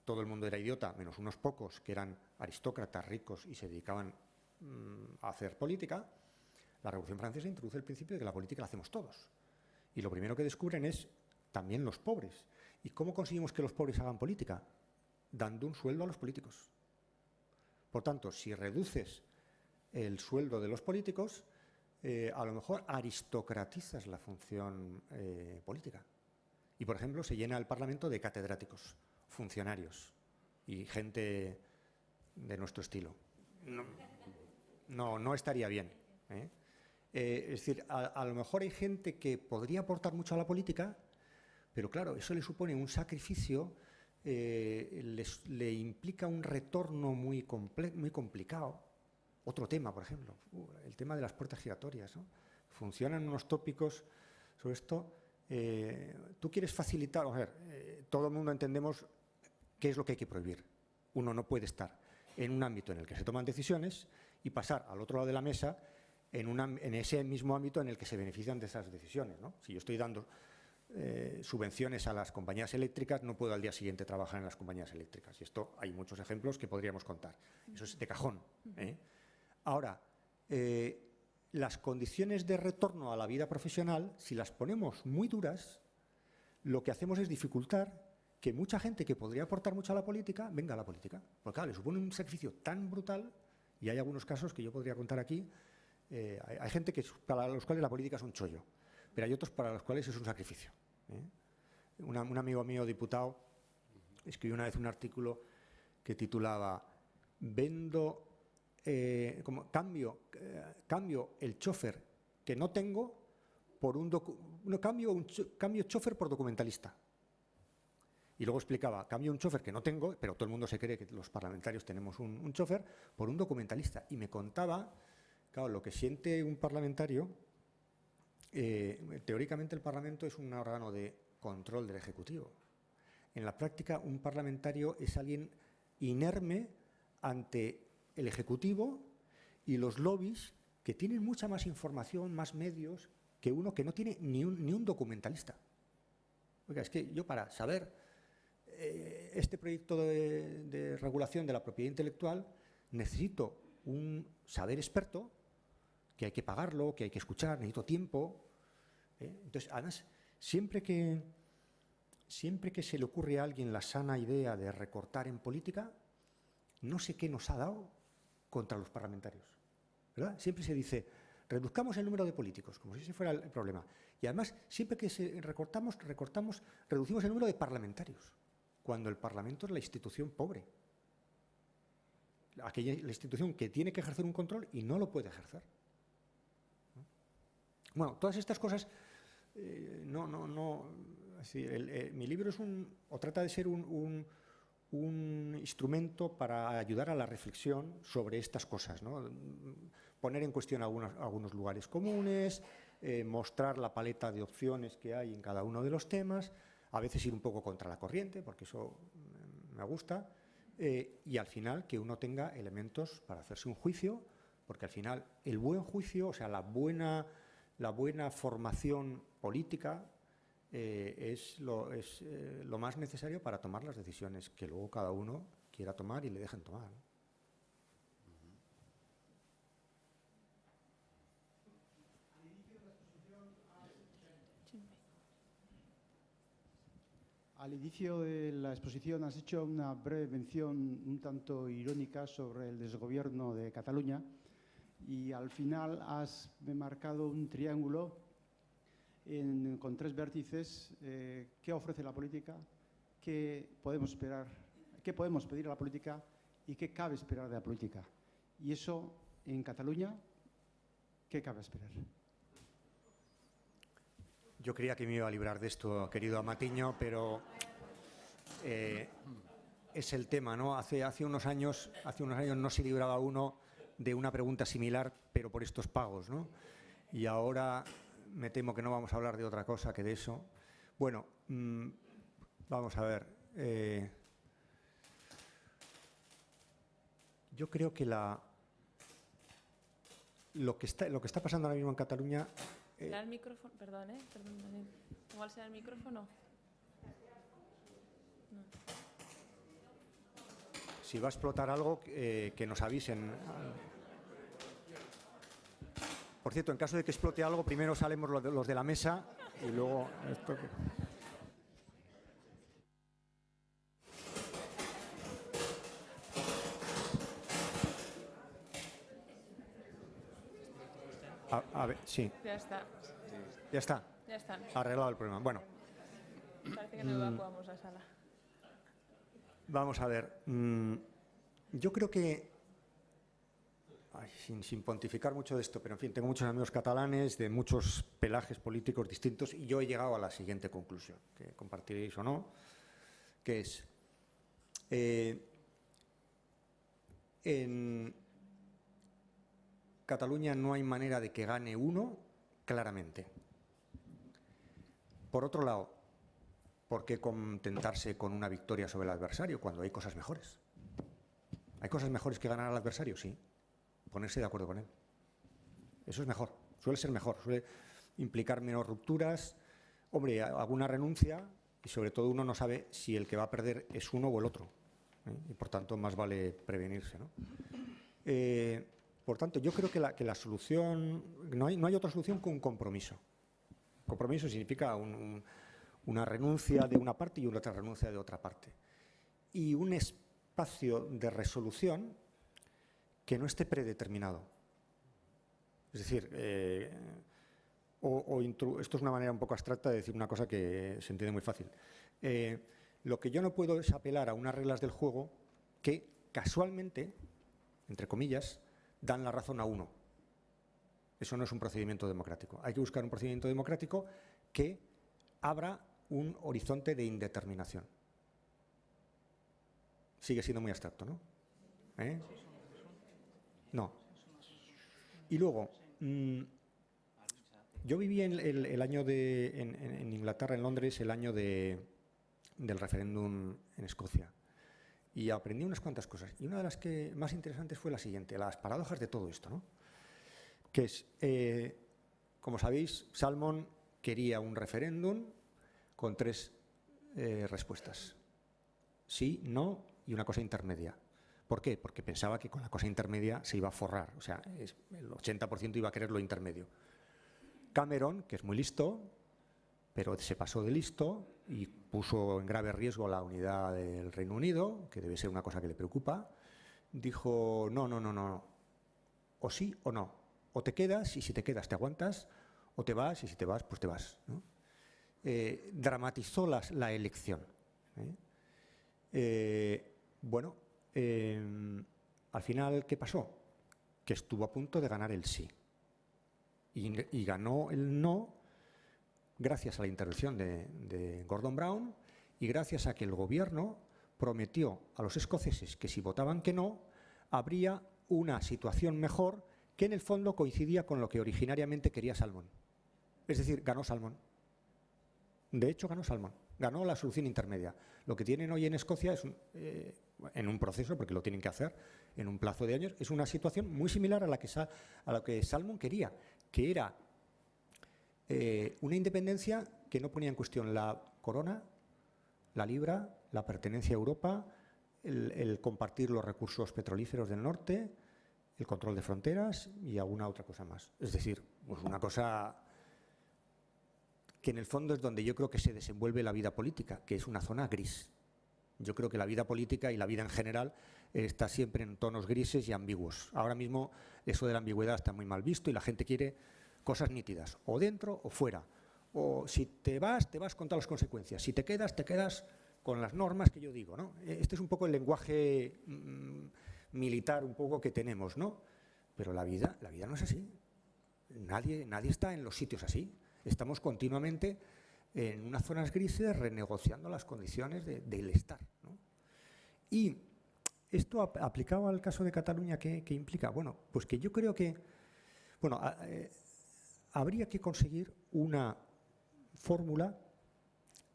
todo el mundo era idiota, menos unos pocos que eran aristócratas ricos y se dedicaban a hacer política. La Revolución Francesa introduce el principio de que la política la hacemos todos. Y lo primero que descubren es también los pobres. ¿Y cómo conseguimos que los pobres hagan política? Dando un sueldo a los políticos. Por tanto, si reduces el sueldo de los políticos, a lo mejor aristocratizas la función política. Y, por ejemplo, se llena el Parlamento de catedráticos, funcionarios y gente de nuestro estilo. No estaría bien, ¿eh? Es decir, a lo mejor hay gente que podría aportar mucho a la política, pero claro, eso le supone un sacrificio, le implica un retorno muy complicado. Otro tema, por ejemplo, el tema de las puertas giratorias, ¿no? Funcionan unos tópicos sobre esto. Tú quieres facilitar, todo el mundo entendemos qué es lo que hay que prohibir. Uno no puede estar en un ámbito en el que se toman decisiones y pasar al otro lado de la mesa en ese mismo ámbito en el que se benefician de esas decisiones, ¿no? Si yo estoy dando subvenciones a las compañías eléctricas, no puedo al día siguiente trabajar en las compañías eléctricas. Y esto hay muchos ejemplos que podríamos contar. Eso es de cajón, ¿eh? Ahora, las condiciones de retorno a la vida profesional, si las ponemos muy duras, lo que hacemos es dificultar que mucha gente que podría aportar mucho a la política venga a la política. Porque claro, le supone un sacrificio tan brutal, y hay algunos casos que yo podría contar aquí. Hay gente para los cuales la política es un chollo, pero hay otros para los cuales es un sacrificio. Un amigo mío, diputado, escribió una vez un artículo que titulaba cambio el chofer que no tengo por cambio chofer por documentalista. Y luego explicaba, cambio un chofer que no tengo, pero todo el mundo se cree que los parlamentarios tenemos un chofer, por un documentalista. Y me contaba, claro, lo que siente un parlamentario. Teóricamente el Parlamento es un órgano de control del Ejecutivo. En la práctica, un parlamentario es alguien inerme ante el Ejecutivo y los lobbies que tienen mucha más información, más medios, que uno que no tiene ni un documentalista. Oiga, es que yo para saber este proyecto de regulación de la propiedad intelectual necesito un saber experto, que hay que pagarlo, que hay que escuchar, necesito tiempo. Entonces, además, siempre que se le ocurre a alguien la sana idea de recortar en política, no sé qué nos ha dado contra los parlamentarios, ¿verdad? Siempre se dice, reduzcamos el número de políticos, como si ese fuera el problema. Y además, siempre que reducimos el número de parlamentarios, cuando el Parlamento es la institución pobre. La institución que tiene que ejercer un control y no lo puede ejercer. Bueno, todas estas cosas, mi libro trata de ser un instrumento para ayudar a la reflexión sobre estas cosas, ¿no? Poner en cuestión algunos lugares comunes, mostrar la paleta de opciones que hay en cada uno de los temas, a veces ir un poco contra la corriente, porque eso me gusta, y al final que uno tenga elementos para hacerse un juicio, porque al final el buen juicio, o sea, la buena formación política es lo más necesario para tomar las decisiones que luego cada uno quiera tomar y le dejen tomar, ¿no? Al inicio de la exposición has hecho una breve mención un tanto irónica sobre el desgobierno de Cataluña y al final has marcado un triángulo con 3 vértices. ¿Qué ofrece la política? ¿Qué podemos esperar? ¿Qué podemos pedir a la política? ¿Y qué cabe esperar de la política? Y eso, en Cataluña, ¿qué cabe esperar? Yo creía que me iba a librar de esto, querido Amatiño, pero es el tema, ¿no? Hace unos años no se libraba uno de una pregunta similar, pero por estos pagos, ¿no? Y ahora me temo que no vamos a hablar de otra cosa que de eso. Bueno, vamos a ver. Yo creo que lo que está pasando ahora mismo en Cataluña. ¿Será el micrófono? Perdón, Daniel. ¿Igual será el micrófono? No. Si va a explotar algo, que nos avisen. Por cierto, en caso de que explote algo, primero salimos los de la mesa y luego esto. A ver, sí. Ya está. Ya está. Ya está. Arreglado el problema. Bueno. Parece que no evacuamos la sala. Vamos a ver. Yo creo que, sin pontificar mucho de esto, pero en fin, tengo muchos amigos catalanes de muchos pelajes políticos distintos y yo he llegado a la siguiente conclusión, que compartiréis o no, que es, en Cataluña no hay manera de que gane uno claramente. Por otro lado, ¿por qué contentarse con una victoria sobre el adversario cuando hay cosas mejores? ¿Hay cosas mejores que ganar al adversario? Sí. Ponerse de acuerdo con él. Eso es mejor, suele ser mejor, suele implicar menos rupturas, hombre, alguna renuncia y sobre todo uno no sabe si el que va a perder es uno o el otro, ¿eh? Y por tanto más vale prevenirse, ¿no? Por tanto, yo creo que la solución, no hay otra solución que un compromiso. Compromiso significa una renuncia de una parte y una otra renuncia de otra parte. Y un espacio de resolución que no esté predeterminado. Es decir, esto es una manera un poco abstracta de decir una cosa que se entiende muy fácil. Lo que yo no puedo es apelar a unas reglas del juego que casualmente, entre comillas, dan la razón a uno. Eso no es un procedimiento democrático. Hay que buscar un procedimiento democrático que abra un horizonte de indeterminación. Sigue siendo muy abstracto, ¿no? No. Y luego, yo viví el año en Inglaterra, en Londres, el año del referéndum en Escocia. Y aprendí unas cuantas cosas. Y una de las que más interesantes fue la siguiente, las paradojas de todo esto, ¿no? Que es, como sabéis, Salmond quería un referéndum con 3 respuestas. Sí, no y una cosa intermedia. ¿Por qué? Porque pensaba que con la cosa intermedia se iba a forrar. O sea, el 80% iba a querer lo intermedio. Cameron, que es muy listo, pero se pasó de listo y puso en grave riesgo la unidad del Reino Unido, que debe ser una cosa que le preocupa, dijo no, o sí o no, o te quedas y si te quedas te aguantas, o te vas y si te vas pues te vas, ¿no? Dramatizó la elección. Al final, ¿qué pasó? Que estuvo a punto de ganar el sí y ganó el no gracias a la intervención de Gordon Brown y gracias a que el gobierno prometió a los escoceses que si votaban que no, habría una situación mejor que en el fondo coincidía con lo que originariamente quería Salmond. Es decir, ganó Salmond. De hecho, ganó Salmond. Ganó la solución intermedia. Lo que tienen hoy en Escocia es, en un proceso, porque lo tienen que hacer en un plazo de años, es una situación muy similar a la que Salmond quería, que era una independencia que no ponía en cuestión la corona, la libra, la pertenencia a Europa, el compartir los recursos petrolíferos del norte, el control de fronteras y alguna otra cosa más. Es decir, pues una cosa que en el fondo es donde yo creo que se desenvuelve la vida política, que es una zona gris. Yo creo que la vida política y la vida en general está siempre en tonos grises y ambiguos. Ahora mismo eso de la ambigüedad está muy mal visto y la gente quiere cosas nítidas, o dentro o fuera. O si te vas con todas las consecuencias. Si te quedas con las normas que yo digo, ¿no? Este es un poco el lenguaje militar un poco que tenemos, ¿no? Pero la vida no es así. Nadie está en los sitios así. Estamos continuamente en unas zonas grises renegociando las condiciones del estar, ¿no? Y esto aplicado al caso de Cataluña, ¿qué implica? Bueno, pues que yo creo que habría que conseguir una fórmula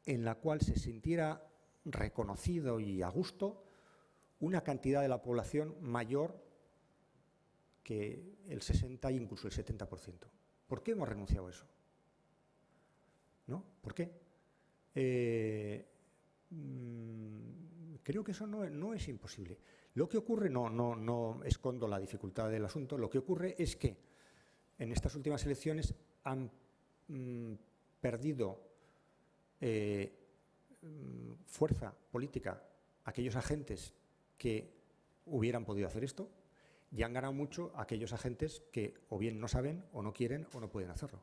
en la cual se sintiera reconocido y a gusto una cantidad de la población mayor que el 60% e incluso el 70%. ¿Por qué hemos renunciado a eso? ¿No? ¿Por qué? Creo que eso no es imposible. Lo que ocurre, no escondo la dificultad del asunto, lo que ocurre es que en estas últimas elecciones han perdido fuerza política aquellos agentes que hubieran podido hacer esto y han ganado mucho aquellos agentes que o bien no saben o no quieren o no pueden hacerlo.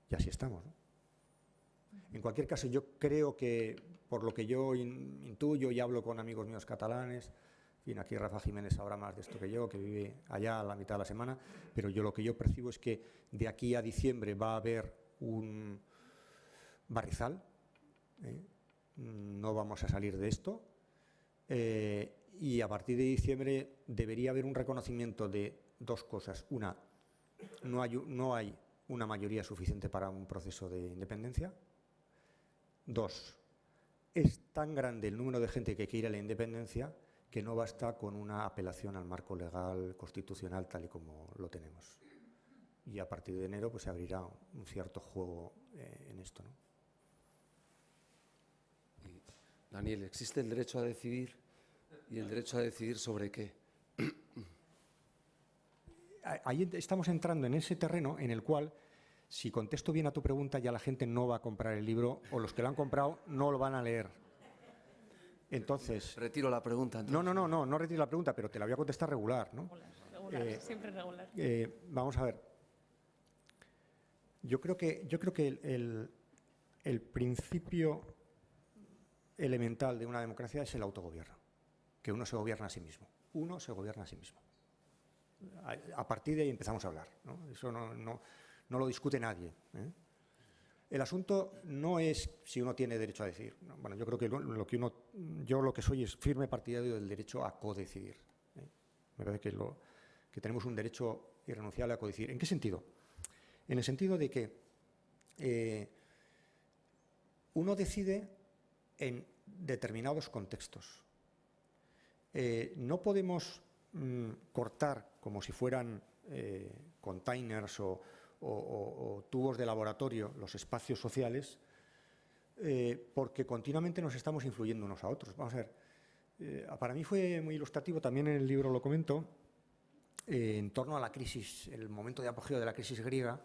Y así estamos, ¿no? En cualquier caso, yo creo que, por lo que yo intuyo y hablo con amigos míos catalanes, en fin, aquí Rafa Jiménez sabrá más de esto que yo, que vive allá a la mitad de la semana, pero lo que yo percibo es que de aquí a diciembre va a haber un barrizal, no vamos a salir de esto, y a partir de diciembre debería haber un reconocimiento de 2 cosas. Una, no hay una mayoría suficiente para un proceso de independencia. 2, es tan grande el número de gente que quiere la independencia que no basta con una apelación al marco legal constitucional tal y como lo tenemos. Y a partir de enero pues se abrirá un cierto juego en esto, ¿no? Daniel, ¿existe el derecho a decidir y el derecho a decidir sobre qué? ahí estamos entrando en ese terreno en el cual, si contesto bien a tu pregunta, ya la gente no va a comprar el libro, o los que lo han comprado no lo van a leer. Entonces… Retiro la pregunta. Entonces. No retiro la pregunta, pero te la voy a contestar regular, ¿no? Regular, siempre regular. Vamos a ver. Yo creo que el principio elemental de una democracia es el autogobierno, que uno se gobierna a sí mismo. Uno se gobierna a sí mismo. A partir de ahí empezamos a hablar, ¿no? Eso no lo discute nadie, ¿eh? El asunto no es si uno tiene derecho a decidir. Bueno, yo creo que yo lo que soy es firme partidario del derecho a codecidir, ¿eh? Me parece que tenemos un derecho irrenunciable a codecidir. ¿En qué sentido? En el sentido de que uno decide en determinados contextos. No podemos cortar como si fueran containers o tubos de laboratorio los espacios sociales, porque continuamente nos estamos influyendo unos a otros. Vamos a ver, para mí fue muy ilustrativo, también en el libro lo comento, en torno a la crisis, el momento de apogeo de la crisis griega.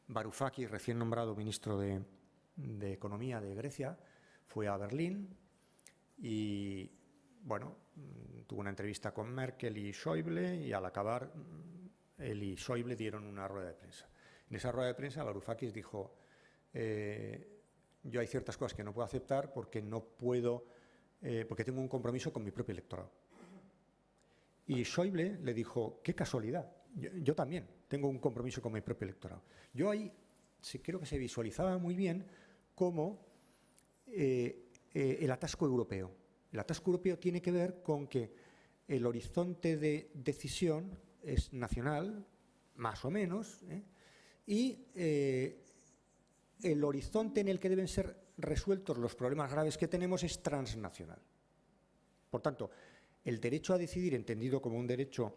Varoufakis, recién nombrado ministro de Economía de Grecia, fue a Berlín y, bueno, tuvo una entrevista con Merkel y Schäuble, y al acabar él y Schäuble dieron una rueda de prensa. En esa rueda de prensa Varoufakis dijo: yo hay ciertas cosas que no puedo aceptar porque porque tengo un compromiso con mi propio electorado. Y Schäuble le dijo: qué casualidad, yo también tengo un compromiso con mi propio electorado. Yo ahí creo que se visualizaba muy bien cómo el atasco europeo. El atasco europeo tiene que ver con que el horizonte de decisión es nacional, más o menos, y el horizonte en el que deben ser resueltos los problemas graves que tenemos es transnacional. Por tanto, el derecho a decidir, entendido como un derecho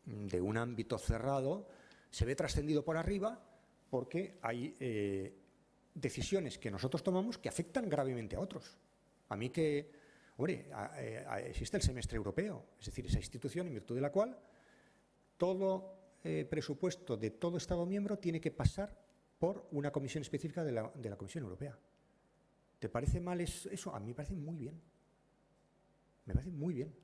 de un ámbito cerrado, se ve trascendido por arriba porque hay decisiones que nosotros tomamos que afectan gravemente a otros. A mí existe el semestre europeo, es decir, esa institución en virtud de la cual todo presupuesto de todo Estado miembro tiene que pasar por una comisión específica de la Comisión Europea. ¿Te parece mal eso? A mí me parece muy bien. Me parece muy bien.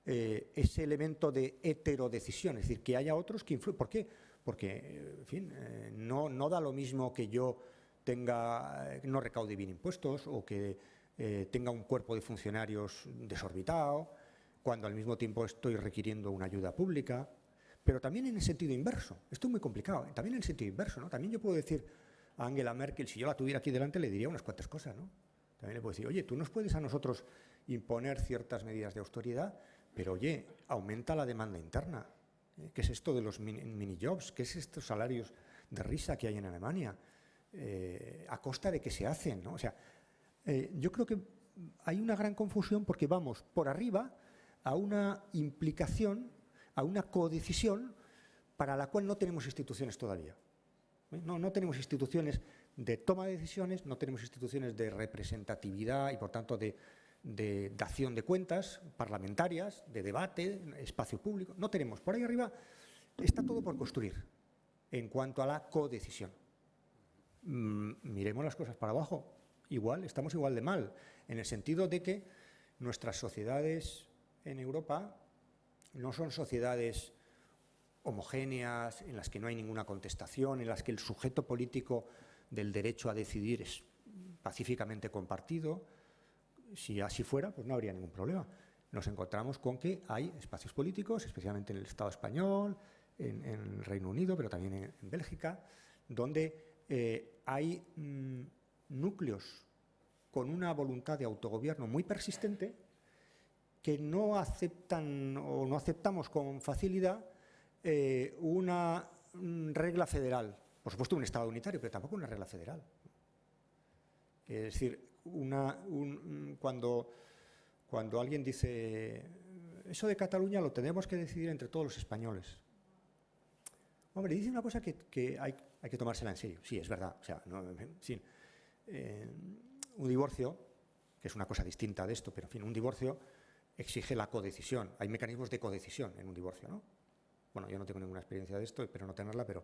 Ese elemento de heterodecisión, es decir, que haya otros que influyen. ¿Por qué? Porque, en fin, no da lo mismo que yo no recaude bien impuestos o que tenga un cuerpo de funcionarios desorbitado, cuando al mismo tiempo estoy requiriendo una ayuda pública. Pero también en el sentido inverso. Esto es muy complicado. También en el sentido inverso, ¿no? También yo puedo decir a Angela Merkel, si yo la tuviera aquí delante, le diría unas cuantas cosas, ¿no? También le puedo decir: oye, tú nos puedes a nosotros imponer ciertas medidas de austeridad, pero oye, aumenta la demanda interna. ¿Qué es esto de los mini-jobs? ¿Qué es estos salarios de risa que hay en Alemania? ¿A costa de qué se hacen, ¿no? O sea, yo creo que hay una gran confusión porque vamos por arriba a una implicación, a una codecisión para la cual no tenemos instituciones todavía. No tenemos instituciones de toma de decisiones, no tenemos instituciones de representatividad y, por tanto, de dación de cuentas parlamentarias, de debate, espacio público. No tenemos. Por ahí arriba está todo por construir en cuanto a la codecisión. Miremos las cosas para abajo. Estamos igual de mal, en el sentido de que nuestras sociedades en Europa no son sociedades homogéneas, en las que no hay ninguna contestación, en las que el sujeto político del derecho a decidir es pacíficamente compartido. Si así fuera, pues no habría ningún problema. Nos encontramos con que hay espacios políticos, especialmente en el Estado español, en el Reino Unido, pero también en Bélgica, donde hay núcleos con una voluntad de autogobierno muy persistente que no aceptan o no aceptamos con facilidad una regla federal. Por supuesto, un Estado unitario, pero tampoco una regla federal. Es decir, cuando alguien dice: eso de Cataluña lo tenemos que decidir entre todos los españoles. Hombre, dice una cosa que hay que tomársela en serio. Sí, es verdad. O sea, un divorcio, que es una cosa distinta de esto, pero en fin, un divorcio exige la codecisión. Hay mecanismos de codecisión en un divorcio, ¿no? bueno, yo no tengo ninguna experiencia de esto, espero no tenerla, pero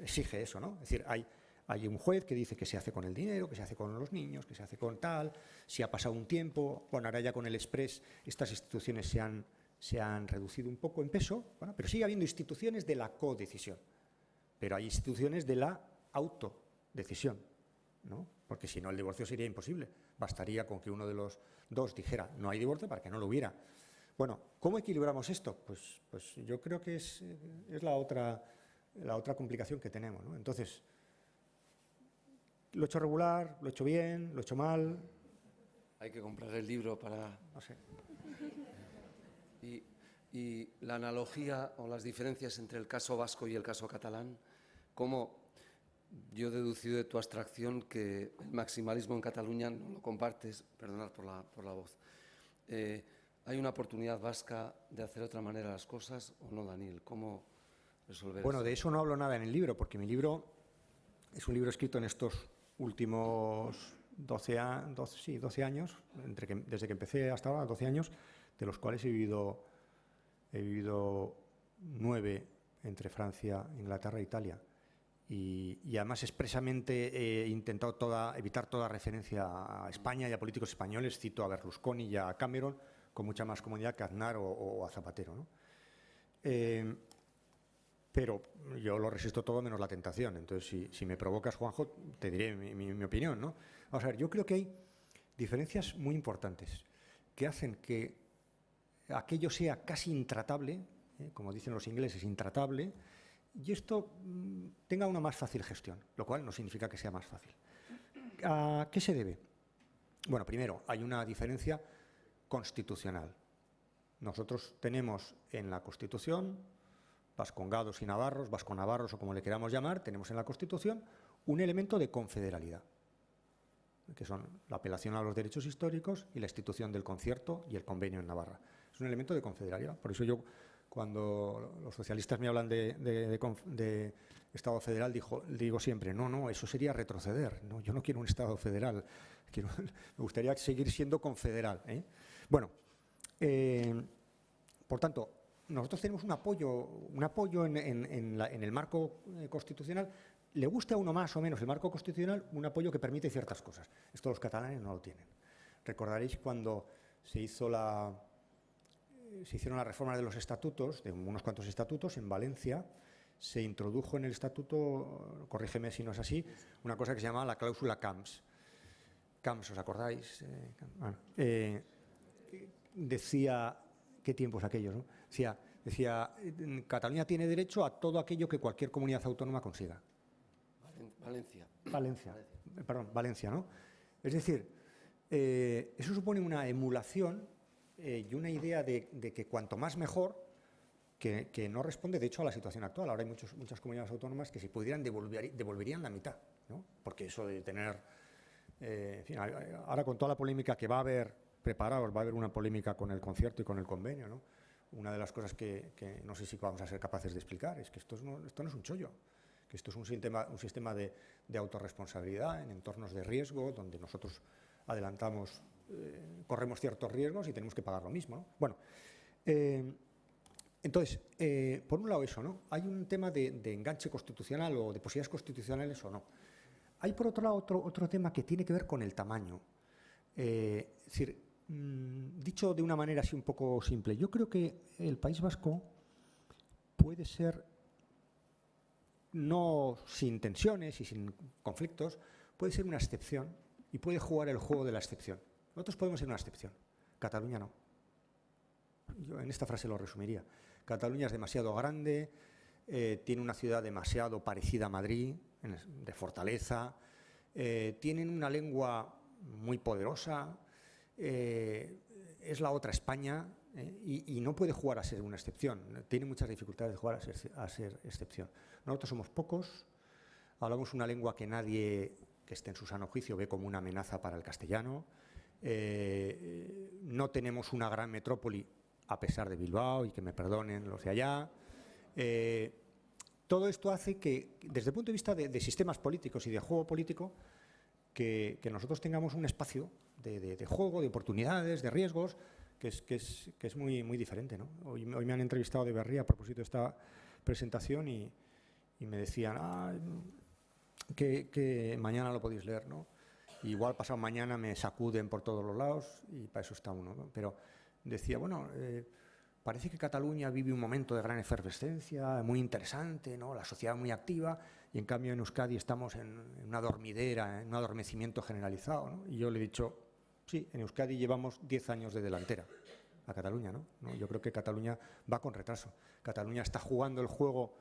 exige eso, ¿no? Es decir, hay un juez que dice que se hace con el dinero, que se hace con los niños, que se hace con tal, si ha pasado un tiempo, bueno, ahora ya con el Express estas instituciones se han reducido un poco en peso, bueno, pero sigue habiendo instituciones de la codecisión, pero hay instituciones de la autodecisión, ¿no? Porque si no el divorcio sería imposible, bastaría con que uno de los dos dijera no hay divorcio para que no lo hubiera. Bueno, ¿cómo equilibramos esto? Pues yo creo que es la otra complicación que tenemos, ¿no? Entonces, lo he hecho regular, lo he hecho bien, lo he hecho mal. Hay que comprar el libro para... No sé. Y la analogía o las diferencias entre el caso vasco y el caso catalán, ¿cómo? Yo he deducido de tu abstracción que el maximalismo en Cataluña no lo compartes, perdonad por la voz. ¿Hay una oportunidad vasca de hacer de otra manera las cosas o no, Daniel? ¿Cómo resolver Bueno, eso? de eso no hablo nada en el libro, porque mi libro es un libro escrito en estos últimos 12 años, desde que empecé hasta ahora, 12 años, de los cuales he vivido 9 entre Francia, Inglaterra e Italia. Y además expresamente he intentado evitar toda referencia a España y a políticos españoles. Cito a Berlusconi y a Cameron con mucha más comodidad que a Aznar o a Zapatero, ¿no? Pero yo lo resisto todo menos la tentación. Entonces, si me provocas, Juanjo, te diré mi opinión, ¿no? Vamos a ver, yo creo que hay diferencias muy importantes que hacen que aquello sea casi intratable, como dicen los ingleses, intratable, y esto tenga una más fácil gestión, lo cual no significa que sea más fácil. ¿A qué se debe? Bueno, primero, hay una diferencia constitucional. Nosotros tenemos en la Constitución, vascongados y navarros, vasconavarros o como le queramos llamar, tenemos en la Constitución un elemento de confederalidad, que son la apelación a los derechos históricos y la institución del concierto y el convenio en Navarra. Es un elemento de confederalidad. Por eso yo, cuando los socialistas me hablan de Estado federal, digo siempre, no, eso sería retroceder. No, yo no quiero un Estado federal, me gustaría seguir siendo confederal, ¿eh? Bueno, por tanto, nosotros tenemos un apoyo en el marco constitucional. Le guste a uno más o menos el marco constitucional, un apoyo que permite ciertas cosas. Esto los catalanes no lo tienen. Recordaréis cuando se hicieron las reformas de los estatutos, de unos cuantos estatutos, en Valencia se introdujo en el estatuto, corrígeme si no es así, una cosa que se llamaba la cláusula Camps. Camps, ¿os acordáis? Decía, ¿qué tiempos aquellos, no? Decía, Cataluña tiene derecho a todo aquello que cualquier comunidad autónoma consiga. Valencia, ¿no? Es decir, eso supone una emulación y una idea de que cuanto más mejor, que no responde de hecho a la situación actual. Ahora hay muchas comunidades autónomas que si pudieran devolverían la mitad, ¿no? Porque eso de tener, en fin, ahora con toda la polémica que va a haber, preparados, va a haber una polémica con el concierto y con el convenio, ¿no? Una de las cosas que no sé si vamos a ser capaces de explicar es que esto no es un chollo, que esto es un sistema de autorresponsabilidad en entornos de riesgo, donde nosotros adelantamos, corremos ciertos riesgos y tenemos que pagar lo mismo, ¿no? Bueno, entonces, por un lado eso, ¿no? Hay un tema de enganche constitucional o de posibilidades constitucionales o no. Hay, por otro lado, otro tema que tiene que ver con el tamaño. Es decir, dicho de una manera así un poco simple, yo creo que el País Vasco puede ser, no sin tensiones y sin conflictos, puede ser una excepción y puede jugar el juego de la excepción. Nosotros podemos ser una excepción, Cataluña no. Yo en esta frase lo resumiría. Cataluña es demasiado grande, tiene una ciudad demasiado parecida a Madrid, de fortaleza, tienen una lengua muy poderosa, es la otra España, y no puede jugar a ser una excepción, tiene muchas dificultades de jugar a ser excepción. Nosotros somos pocos, hablamos una lengua que nadie que esté en su sano juicio ve como una amenaza para el castellano, no tenemos una gran metrópoli a pesar de Bilbao, y que me perdonen los de allá. Todo esto hace que, desde el punto de vista de sistemas políticos y de juego político, que nosotros tengamos un espacio de juego, de oportunidades, de riesgos, que es muy, muy diferente, ¿no? Hoy me han entrevistado de Berría a propósito de esta presentación y me decían que mañana lo podéis leer, ¿no? Igual pasado mañana me sacuden por todos los lados y para eso está uno, ¿no? Pero decía, bueno, parece que Cataluña vive un momento de gran efervescencia, muy interesante, ¿no? La sociedad muy activa, y en cambio en Euskadi estamos en una dormidera, en un adormecimiento generalizado, ¿no? Y yo le he dicho, sí, en Euskadi llevamos 10 años de delantera a Cataluña, ¿no? Yo creo que Cataluña va con retraso. Cataluña está jugando el juego,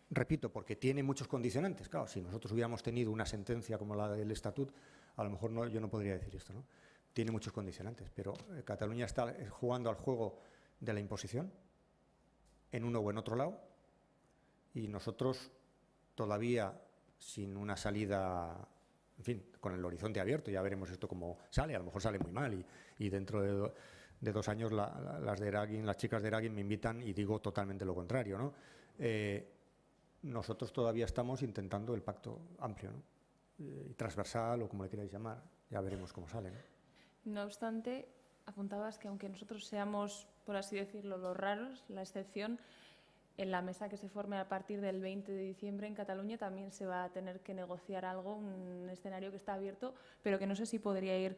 repito, porque tiene muchos condicionantes. Claro, si nosotros hubiéramos tenido una sentencia como la del Estatut, a lo mejor yo no podría decir esto, ¿no? Tiene muchos condicionantes, pero Cataluña está jugando al juego de la imposición en uno o en otro lado, y nosotros todavía sin una salida, en fin, con el horizonte abierto. Ya veremos esto cómo sale, a lo mejor sale muy mal y dentro de 2 años las de Eragin, las chicas de Eragin me invitan y digo totalmente lo contrario, ¿no? Nosotros todavía estamos intentando el pacto amplio, ¿no? Y transversal, o como le queráis llamar, ya veremos cómo sale, ¿no? No obstante, apuntabas que aunque nosotros seamos, por así decirlo, los raros, la excepción, en la mesa que se forme a partir del 20 de diciembre en Cataluña también se va a tener que negociar algo, un escenario que está abierto, pero que no sé si podría ir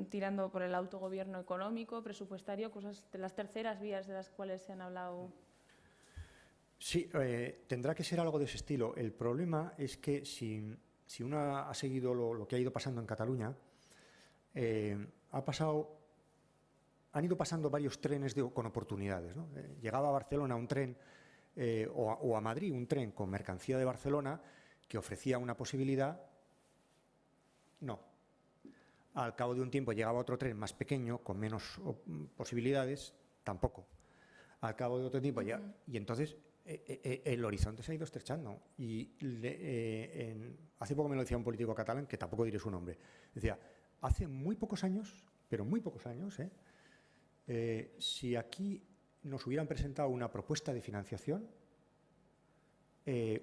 tirando por el autogobierno económico, presupuestario, cosas de las terceras vías de las cuales se han hablado. Sí, tendrá que ser algo de ese estilo. El problema es que si uno ha seguido lo que ha ido pasando en Cataluña, han ido pasando varios trenes con oportunidades, ¿no? Llegaba a Barcelona un tren, o a Madrid un tren con mercancía de Barcelona que ofrecía una posibilidad. No. Al cabo de un tiempo llegaba otro tren más pequeño, con menos posibilidades, tampoco. Al cabo de otro tiempo y entonces el horizonte se ha ido estrechando. Y hace poco me lo decía un político catalán, que tampoco diré su nombre. Decía, hace muy pocos años, pero muy pocos años, si aquí nos hubieran presentado una propuesta de financiación,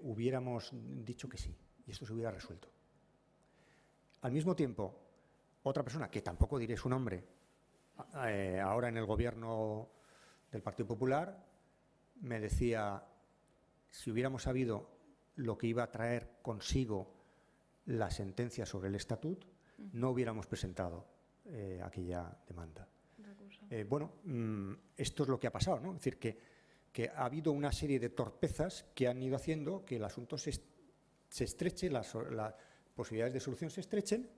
hubiéramos dicho que sí, y esto se hubiera resuelto. Al mismo tiempo, otra persona, que tampoco diré su nombre, ahora en el gobierno del Partido Popular, me decía, si hubiéramos sabido lo que iba a traer consigo la sentencia sobre el Estatut, no hubiéramos presentado aquella demanda. Esto es lo que ha pasado, ¿no? Es decir, que ha habido una serie de torpezas que han ido haciendo que el asunto se estreche, las posibilidades de solución se estrechen,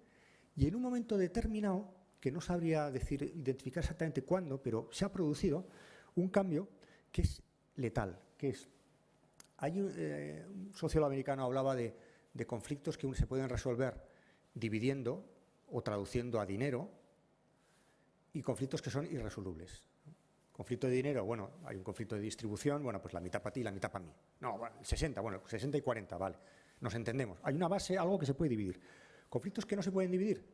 y en un momento determinado, que no sabría identificar exactamente cuándo, pero se ha producido un cambio que es letal, un sociólogo americano hablaba de conflictos que se pueden resolver dividiendo o traduciendo a dinero, y conflictos que son irresolubles. Conflicto de dinero, bueno, hay un conflicto de distribución, bueno, pues la mitad para ti y la mitad para mí. No, bueno, 60, bueno, 60 y 40, vale, nos entendemos. Hay una base, algo que se puede dividir. Conflictos que no se pueden dividir.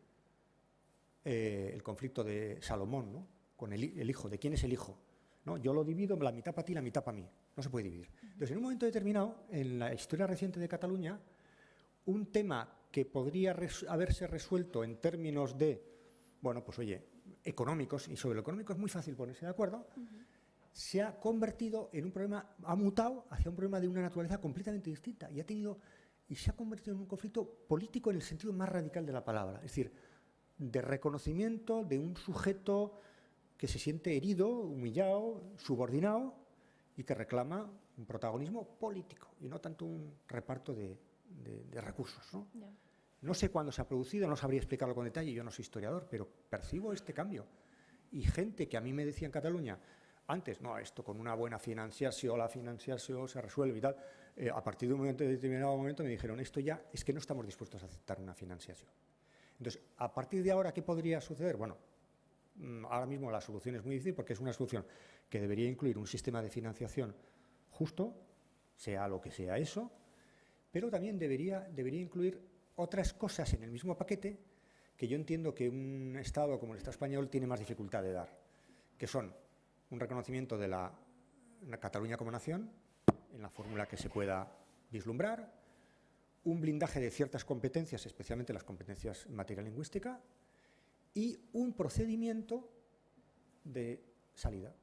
El conflicto de Salomón, ¿no? Con el hijo, ¿de quién es el hijo? ¿No? Yo lo divido, la mitad para ti y la mitad para mí. No se puede dividir. Entonces, en un momento determinado, en la historia reciente de Cataluña, un tema que podría haberse resuelto en términos de, bueno, pues oye, económicos, y sobre lo económico es muy fácil ponerse de acuerdo, se ha convertido en un problema, ha mutado hacia un problema de una naturaleza completamente distinta y se ha convertido en un conflicto político en el sentido más radical de la palabra, es decir, de reconocimiento de un sujeto que se siente herido, humillado, subordinado y que reclama un protagonismo político y no tanto un reparto de recursos, ¿no? Yeah. No sé cuándo se ha producido, no sabría explicarlo con detalle, yo no soy historiador, pero percibo este cambio. Y gente que a mí me decía en Cataluña, antes, no, esto con una buena financiación, la financiación se resuelve y tal, a partir de un determinado momento me dijeron, esto ya es que no estamos dispuestos a aceptar una financiación. Entonces, a partir de ahora, ¿qué podría suceder? Bueno, ahora mismo la solución es muy difícil porque es una solución que debería incluir un sistema de financiación justo, sea lo que sea eso, pero también debería incluir otras cosas en el mismo paquete que yo entiendo que un Estado como el Estado español tiene más dificultad de dar, que son un reconocimiento de la Cataluña como nación, en la fórmula que se pueda vislumbrar, un blindaje de ciertas competencias, especialmente las competencias en materia lingüística, y un procedimiento de salida,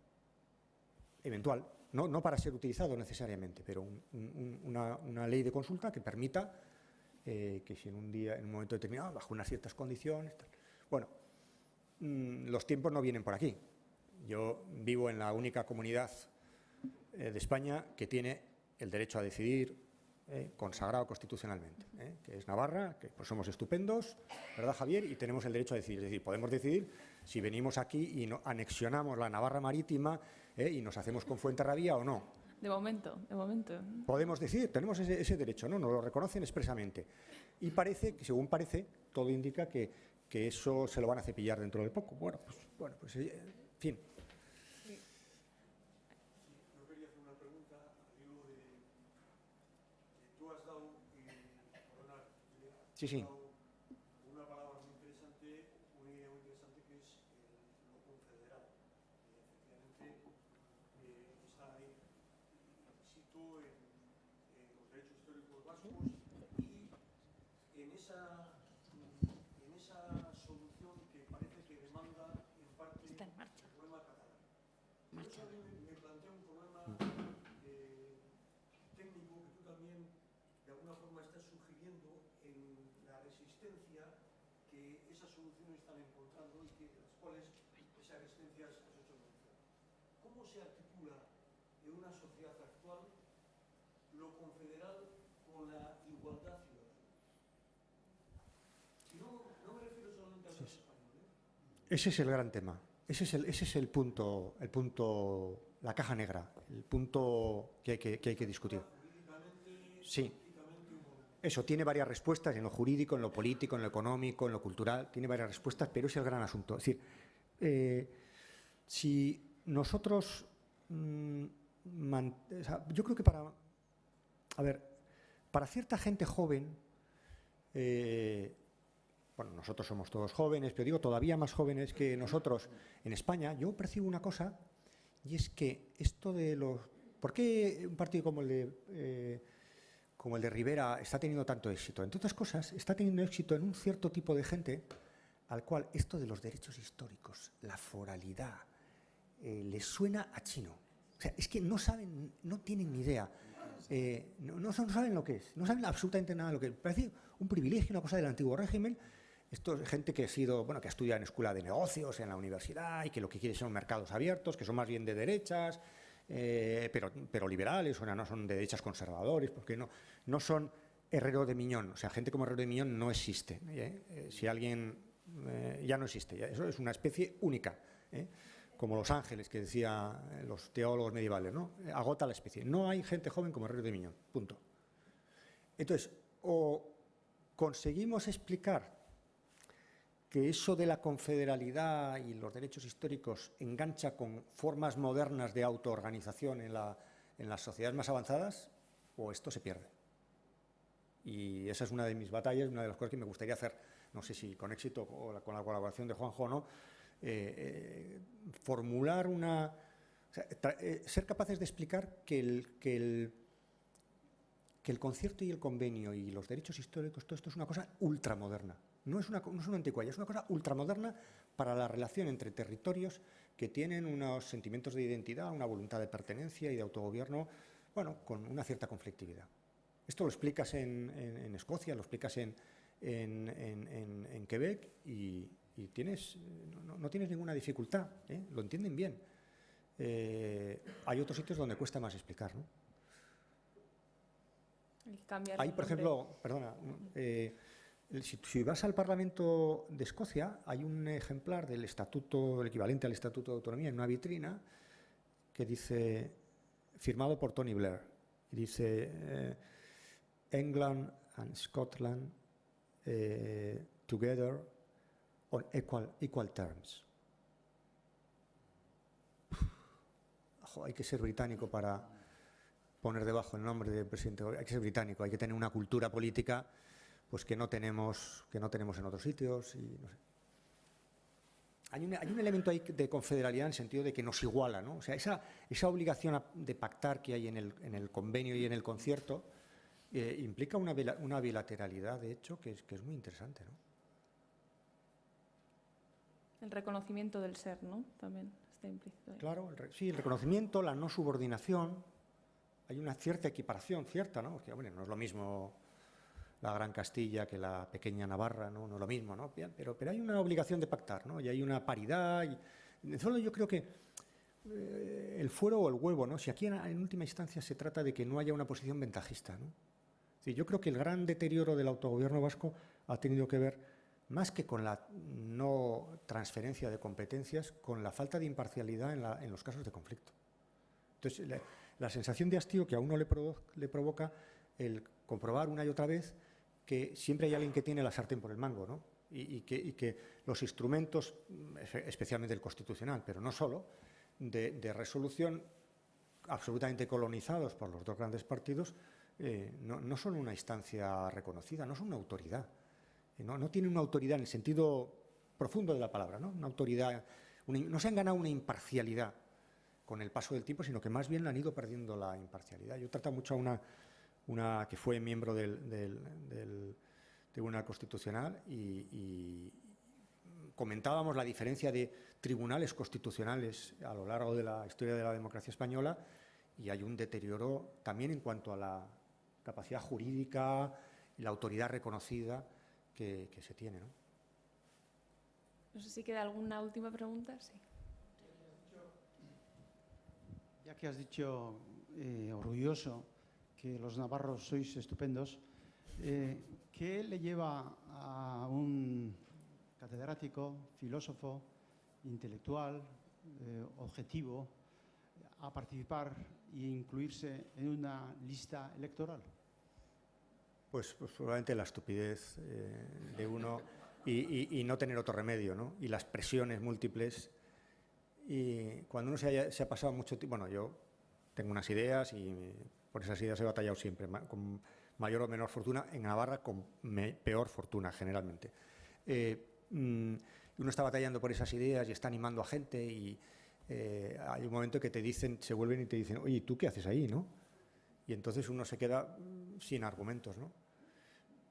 eventual, no para ser utilizado necesariamente, pero una ley de consulta que permita que si en un momento determinado, bajo unas ciertas condiciones, tal. Bueno, los tiempos no vienen por aquí. Yo vivo en la única comunidad de España que tiene el derecho a decidir consagrado constitucionalmente, que es Navarra, que pues somos estupendos, ¿verdad, Javier? Y tenemos el derecho a decidir. Es decir, podemos decidir si venimos aquí y anexionamos la Navarra marítima y nos hacemos con Fuenterrabía o no. De momento. Podemos decidir, tenemos ese derecho, ¿no? Nos lo reconocen expresamente. Y parece, según parece, todo indica que eso se lo van a cepillar dentro de poco. Bueno, pues en fin. Yo quería hacer una pregunta al hilo de que tú has dado, Sí. una palabra muy interesante, una idea muy interesante que es lo confederal. Efectivamente, está ahí implícito en los derechos históricos vascos y en esa solución que parece que demanda en parte el problema catalán. Yo también me planteo un problema técnico que tú también de alguna forma estás sugiriendo en la resistencia que esas soluciones están encontrando y que de las cuales esas resistencias has hecho mención. ¿Cómo se articula en una sociedad actual lo confederal con la igualdad ciudadana? Y no me refiero solamente al caso español. Ese es el gran tema. Ese es el punto, la caja negra, el punto que hay que discutir. Sí. Eso tiene varias respuestas en lo jurídico, en lo político, en lo económico, en lo cultural. Tiene varias respuestas, pero es el gran asunto. Es decir, si nosotros, yo creo que para cierta gente joven, bueno, nosotros somos todos jóvenes, pero digo todavía más jóvenes que nosotros en España, yo percibo una cosa, y es que esto de los... ¿Por qué un partido como el de Rivera está teniendo tanto éxito? Entre otras cosas, está teniendo éxito en un cierto tipo de gente al cual esto de los derechos históricos, la foralidad, les suena a chino. O sea, es que no saben, no tienen ni idea. No saben lo que es, no saben absolutamente nada de lo que es. Parece un privilegio, una cosa del antiguo régimen. Esto es gente que ha estudiado en escuela de negocios, en la universidad, y que lo que quiere son mercados abiertos, que son más bien de derechas, pero liberales, no son de derechas conservadores, porque no son Herrero de Miñón. O sea, gente como Herrero de Miñón no existe. Si alguien ya no existe, eso es una especie única, como los ángeles que decían los teólogos medievales, ¿no? Agota la especie. No hay gente joven como Herrero de Miñón, punto. Entonces, o conseguimos explicar que eso de la confederalidad y los derechos históricos engancha con formas modernas de autoorganización en las sociedades más avanzadas, o esto se pierde. Y esa es una de mis batallas, una de las cosas que me gustaría hacer, no sé si con éxito o con la colaboración de Juanjo o no, formular ser capaces de explicar que el concierto y el convenio y los derechos históricos, todo esto es una cosa ultramoderna. No es una anticualla, es una cosa ultramoderna para la relación entre territorios que tienen unos sentimientos de identidad, una voluntad de pertenencia y de autogobierno, bueno, con una cierta conflictividad. Esto lo explicas en Escocia, lo explicas en Quebec y no tienes ninguna dificultad, lo entienden bien. Hay otros sitios donde cuesta más explicar, ¿no? Hay, por ejemplo, perdona, si vas al Parlamento de Escocia, hay un ejemplar del estatuto, el equivalente al Estatuto de Autonomía, en una vitrina que dice, firmado por Tony Blair, y dice England and Scotland together on equal terms. Hay que ser británico para poner debajo el nombre del presidente. Hay que ser británico, hay que tener una cultura política pues que no tenemos en otros sitios. Y no sé. Hay un elemento ahí de confederalidad en el sentido de que nos iguala, ¿no? O sea, esa obligación de pactar que hay en el convenio y en el concierto implica una bilateralidad, de hecho, que es muy interesante, ¿no? El reconocimiento del ser, ¿no? También Está implícito ahí. Claro, sí, el reconocimiento, la no subordinación, hay una cierta equiparación, cierta, ¿no? Porque, hombre, no es lo mismo la Gran Castilla que la pequeña Navarra, ¿no? No es lo mismo, ¿no? Bien, pero hay una obligación de pactar, ¿no? Y hay una paridad. Solo yo creo que el fuero o el huevo, ¿no? Si aquí en última instancia se trata de que no haya una posición ventajista, ¿no? Sí, yo creo que el gran deterioro del autogobierno vasco ha tenido que ver, más que con la no transferencia de competencias, con la falta de imparcialidad en los casos de conflicto. Entonces, la sensación de hastío que a uno le provoca el comprobar una y otra vez que siempre hay alguien que tiene la sartén por el mango, ¿no? Y que los instrumentos, especialmente el constitucional, pero no solo, de resolución absolutamente colonizados por los dos grandes partidos, no son una instancia reconocida, no son una autoridad. No tienen una autoridad en el sentido profundo de la palabra, ¿no? Una autoridad, no se han ganado una imparcialidad con el paso del tiempo, sino que más bien han ido perdiendo la imparcialidad. Yo trato mucho a una que fue miembro del Tribunal Constitucional y comentábamos la diferencia de tribunales constitucionales a lo largo de la historia de la democracia española, y hay un deterioro también en cuanto a la capacidad jurídica y la autoridad reconocida que se tiene, ¿no? No sé si queda alguna última pregunta. Sí. Ya que has dicho orgulloso que los navarros sois estupendos, ¿qué le lleva a un catedrático, filósofo, intelectual, objetivo, a participar e incluirse en una lista electoral? Pues probablemente la estupidez de uno y no tener otro remedio, ¿no? Y las presiones múltiples. Y cuando uno se ha pasado mucho tiempo... Bueno, yo tengo unas ideas y por esas ideas he batallado siempre, con mayor o menor fortuna, en Navarra con peor fortuna generalmente. Uno está batallando por esas ideas y está animando a gente y hay un momento que te dicen, se vuelven y te dicen, oye, ¿tú qué haces ahí, no? Y entonces uno se queda sin argumentos, ¿no?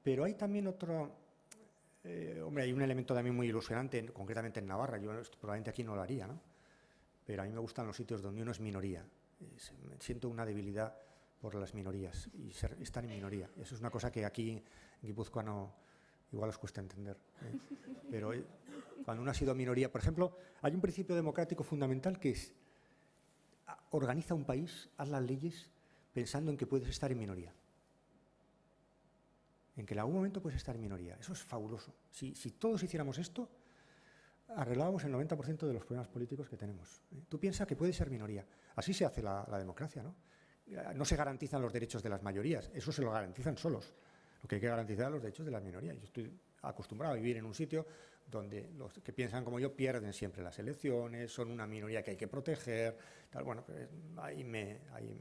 Pero hay también otro... hombre, hay un elemento también muy ilusionante, concretamente en Navarra. Yo probablemente aquí no lo haría, ¿no? Pero a mí me gustan los sitios donde uno es minoría. Siento una debilidad por las minorías y estar en minoría. Eso es una cosa que aquí en Guipúzcoa igual os cuesta entender. Pero cuando uno ha sido minoría, por ejemplo, hay un principio democrático fundamental que es: organiza un país, haz las leyes pensando en que puedes estar en minoría. En que en algún momento puedes estar en minoría. Eso es fabuloso. Si todos hiciéramos esto, arreglábamos el 90% de los problemas políticos que tenemos. Tú piensas que puedes ser minoría. Así se hace la democracia, ¿no? No se garantizan los derechos de las mayorías, eso se lo garantizan solos. Lo que hay que garantizar es los derechos de las minorías. Yo estoy acostumbrado a vivir en un sitio donde los que piensan como yo pierden siempre las elecciones, son una minoría que hay que proteger, tal. Bueno, pues ahí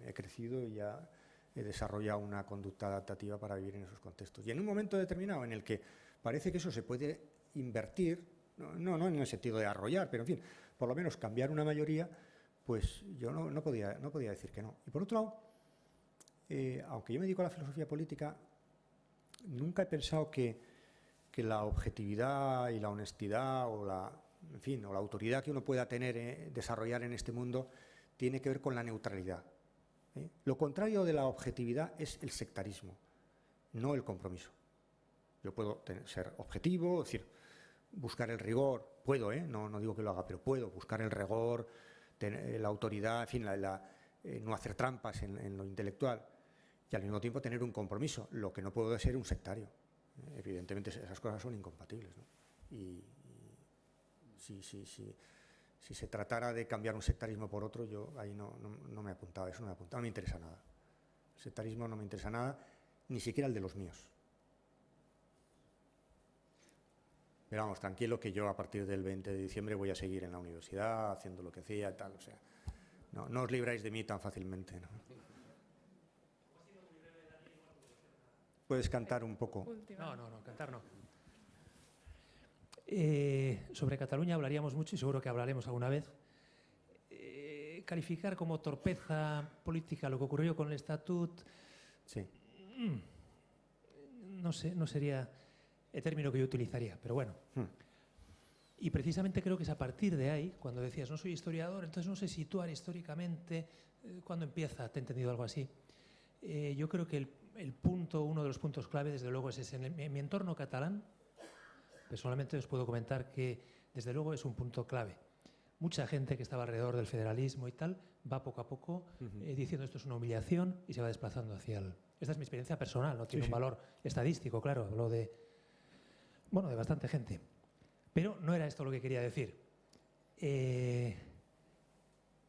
he crecido y ya he desarrollado una conducta adaptativa para vivir en esos contextos. Y en un momento determinado en el que parece que eso se puede invertir, no en el sentido de arrollar, pero en fin, por lo menos cambiar una mayoría, pues yo no podía decir que no. Y por otro lado, aunque yo me dedico a la filosofía política, nunca he pensado que la objetividad y la honestidad o la autoridad que uno pueda tener, desarrollar en este mundo, tiene que ver con la neutralidad. Lo contrario de la objetividad es el sectarismo, no el compromiso. Yo puedo ser objetivo, es decir, buscar el rigor, puedo, no digo que lo haga, pero puedo buscar el rigor, la autoridad, en fin, no hacer trampas en lo intelectual y al mismo tiempo tener un compromiso. Lo que no puedo es ser un sectario. Evidentemente esas cosas son incompatibles, ¿no? Y si se tratara de cambiar un sectarismo por otro, yo ahí no me apuntaba, eso no me apuntaba, no me interesa nada. El sectarismo no me interesa nada, ni siquiera el de los míos. Pero vamos, tranquilo que yo a partir del 20 de diciembre voy a seguir en la universidad haciendo lo que hacía y tal, o sea, no os libráis de mí tan fácilmente, ¿no? Puedes cantar un poco. No, cantar no. Sobre Cataluña hablaríamos mucho y seguro que hablaremos alguna vez. Calificar como torpeza política lo que ocurrió con el Estatut, Sí. no sé, no sería el término que yo utilizaría, pero bueno. Y precisamente creo que es a partir de ahí, cuando decías, no soy historiador, entonces no sé situar históricamente, ¿cuándo empieza? ¿Te he entendido algo así? Yo creo que uno de los puntos clave, desde luego, es ese. En mi entorno catalán, personalmente os puedo comentar que, desde luego, es un punto clave. Mucha gente que estaba alrededor del federalismo y tal va poco a poco diciendo esto es una humillación y se va desplazando hacia el... Esta es mi experiencia personal, no tiene un valor estadístico, claro, hablo de bastante gente. Pero no era esto lo que quería decir.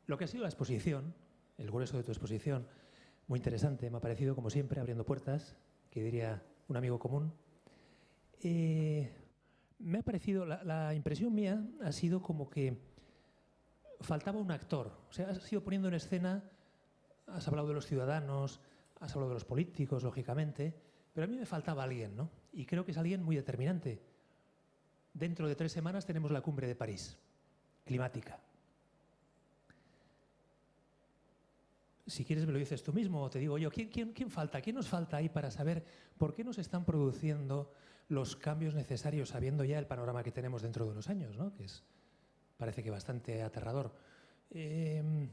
Lo que ha sido la exposición, el grueso de tu exposición, muy interesante, me ha parecido, como siempre, abriendo puertas, que diría un amigo común. Me ha parecido, la impresión mía ha sido como que faltaba un actor. O sea, has ido poniendo en escena, has hablado de los ciudadanos, has hablado de los políticos, lógicamente, pero a mí me faltaba alguien, ¿no? Y creo que es alguien muy determinante. Dentro de 3 semanas tenemos la cumbre de París, climática. Si quieres me lo dices tú mismo o te digo yo, ¿quién falta? ¿Quién nos falta ahí para saber por qué nos están produciendo los cambios necesarios, sabiendo ya el panorama que tenemos dentro de unos años, ¿no? Que parece que bastante aterrador. En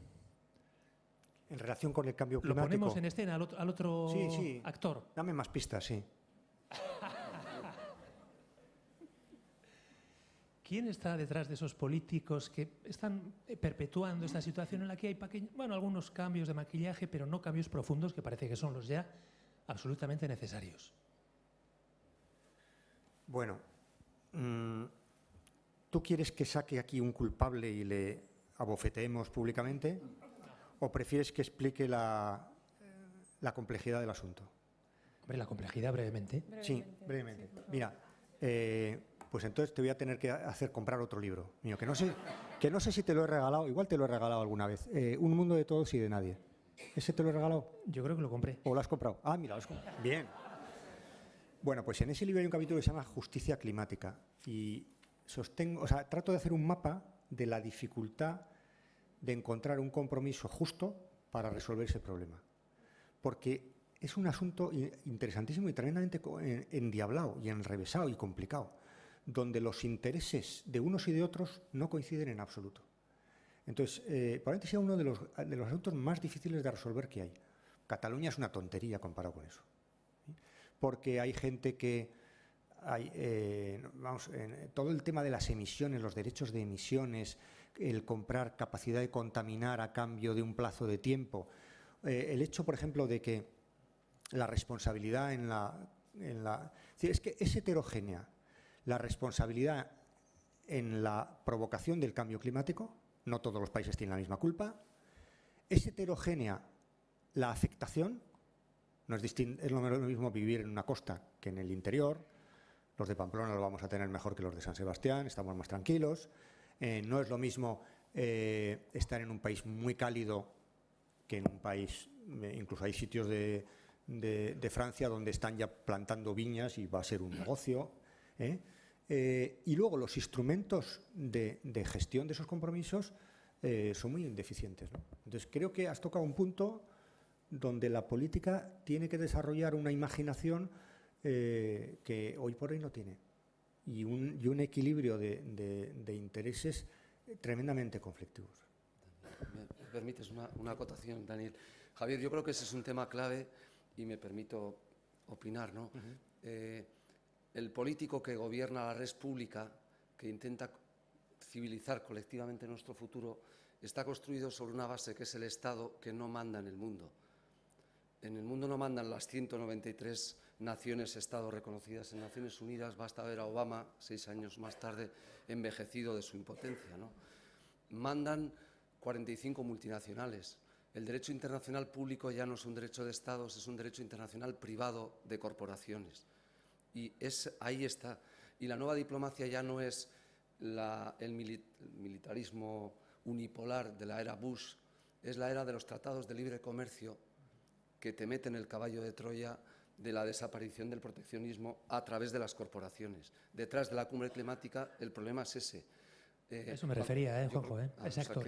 relación con el cambio climático. Lo ponemos en escena al otro actor. Dame más pistas, sí. ¿Quién está detrás de esos políticos que están perpetuando esta situación en la que hay algunos cambios de maquillaje, pero no cambios profundos que parece que son los ya absolutamente necesarios? Bueno, ¿tú quieres que saque aquí un culpable y le abofeteemos públicamente? ¿O prefieres que explique la complejidad del asunto? Hombre, la complejidad brevemente. Sí, brevemente. Mira, pues entonces te voy a tener que hacer comprar otro libro mío, que no sé si te lo he regalado, igual te lo he regalado alguna vez. Un mundo de todos y de nadie. ¿Ese te lo he regalado? Yo creo que lo compré. ¿O lo has comprado? Ah, mira, lo has comprado. Bien. Bueno, pues en ese libro hay un capítulo que se llama Justicia Climática y trato de hacer un mapa de la dificultad de encontrar un compromiso justo para resolver ese problema. Porque es un asunto interesantísimo y tremendamente endiablado y enrevesado y complicado, donde los intereses de unos y de otros no coinciden en absoluto. Entonces, probablemente sea uno de los asuntos más difíciles de resolver que hay. Cataluña es una tontería comparado con eso. ¿Sí? Porque hay gente que... todo el tema de las emisiones, los derechos de emisiones, el comprar capacidad de contaminar a cambio de un plazo de tiempo, el hecho, por ejemplo, de que la responsabilidad es que es heterogénea la responsabilidad en la provocación del cambio climático, no todos los países tienen la misma culpa, es heterogénea la afectación, no es lo mismo vivir en una costa que en el interior, los de Pamplona lo vamos a tener mejor que los de San Sebastián, estamos más tranquilos, no es lo mismo estar en un país muy cálido que en un país, incluso hay sitios de Francia donde están ya plantando viñas y va a ser un negocio. Y luego los instrumentos de gestión de esos compromisos son muy deficientes, ¿no? Entonces creo que has tocado un punto donde la política tiene que desarrollar una imaginación que hoy por hoy no tiene y un equilibrio de intereses tremendamente conflictivos. ¿Me permites una acotación, Daniel? Javier, yo creo que ese es un tema clave y me permito opinar, ¿no? El político que gobierna la res pública, que intenta civilizar colectivamente nuestro futuro, está construido sobre una base que es el Estado, que no manda en el mundo. En el mundo no mandan las 193 naciones-Estado reconocidas en Naciones Unidas. Basta ver a Obama, 6 años más tarde, envejecido de su impotencia, ¿no? Mandan 45 multinacionales. El derecho internacional público ya no es un derecho de Estados, es un derecho internacional privado de corporaciones. Y ahí está. Y la nueva diplomacia ya no es el militarismo unipolar de la era Bush, es la era de los tratados de libre comercio que te meten el caballo de Troya de la desaparición del proteccionismo a través de las corporaciones. Detrás de la cumbre climática el problema es ese. Eso me refería, Juanjo. Exacto.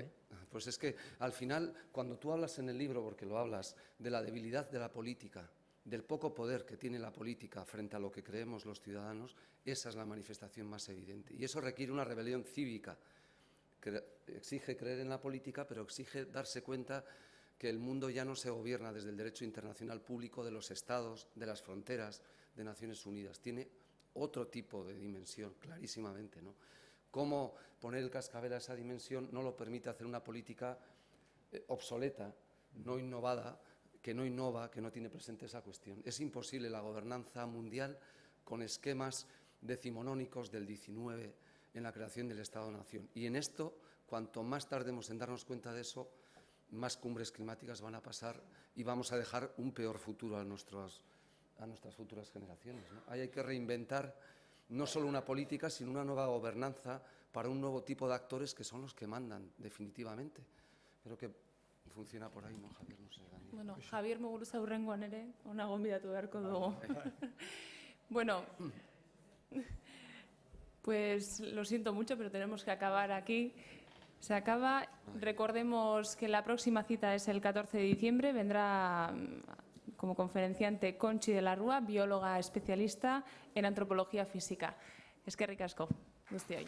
Pues es que al final, cuando tú hablas en el libro, porque lo hablas, de la debilidad de la política, del poco poder que tiene la política frente a lo que creemos los ciudadanos, esa es la manifestación más evidente. Y eso requiere una rebelión cívica, que exige creer en la política, pero exige darse cuenta que el mundo ya no se gobierna desde el derecho internacional público de los estados, de las fronteras de Naciones Unidas. Tiene otro tipo de dimensión, clarísimamente, ¿no? Cómo poner el cascabel a esa dimensión no lo permite hacer una política obsoleta, no innovada, que no innova, que no tiene presente esa cuestión. Es imposible la gobernanza mundial con esquemas decimonónicos del 19 en la creación del Estado-Nación. Y en esto, cuanto más tardemos en darnos cuenta de eso, más cumbres climáticas van a pasar y vamos a dejar un peor futuro a nuestras futuras generaciones, ¿no? Ahí hay que reinventar no solo una política, sino una nueva gobernanza para un nuevo tipo de actores que son los que mandan, definitivamente. Creo que funciona por ahí, ¿no, Javier? No sé, Dani. Bueno, Javier Muguruza hurrengoan ere, ona gonbidatu beharko dugu. Bueno, pues lo siento mucho, pero tenemos que acabar aquí. Se acaba. Recordemos que la próxima cita es el 14 de diciembre. Vendrá como conferenciante Conchi de la Rúa, bióloga especialista en antropología física. Eskerrik asko, guztioi.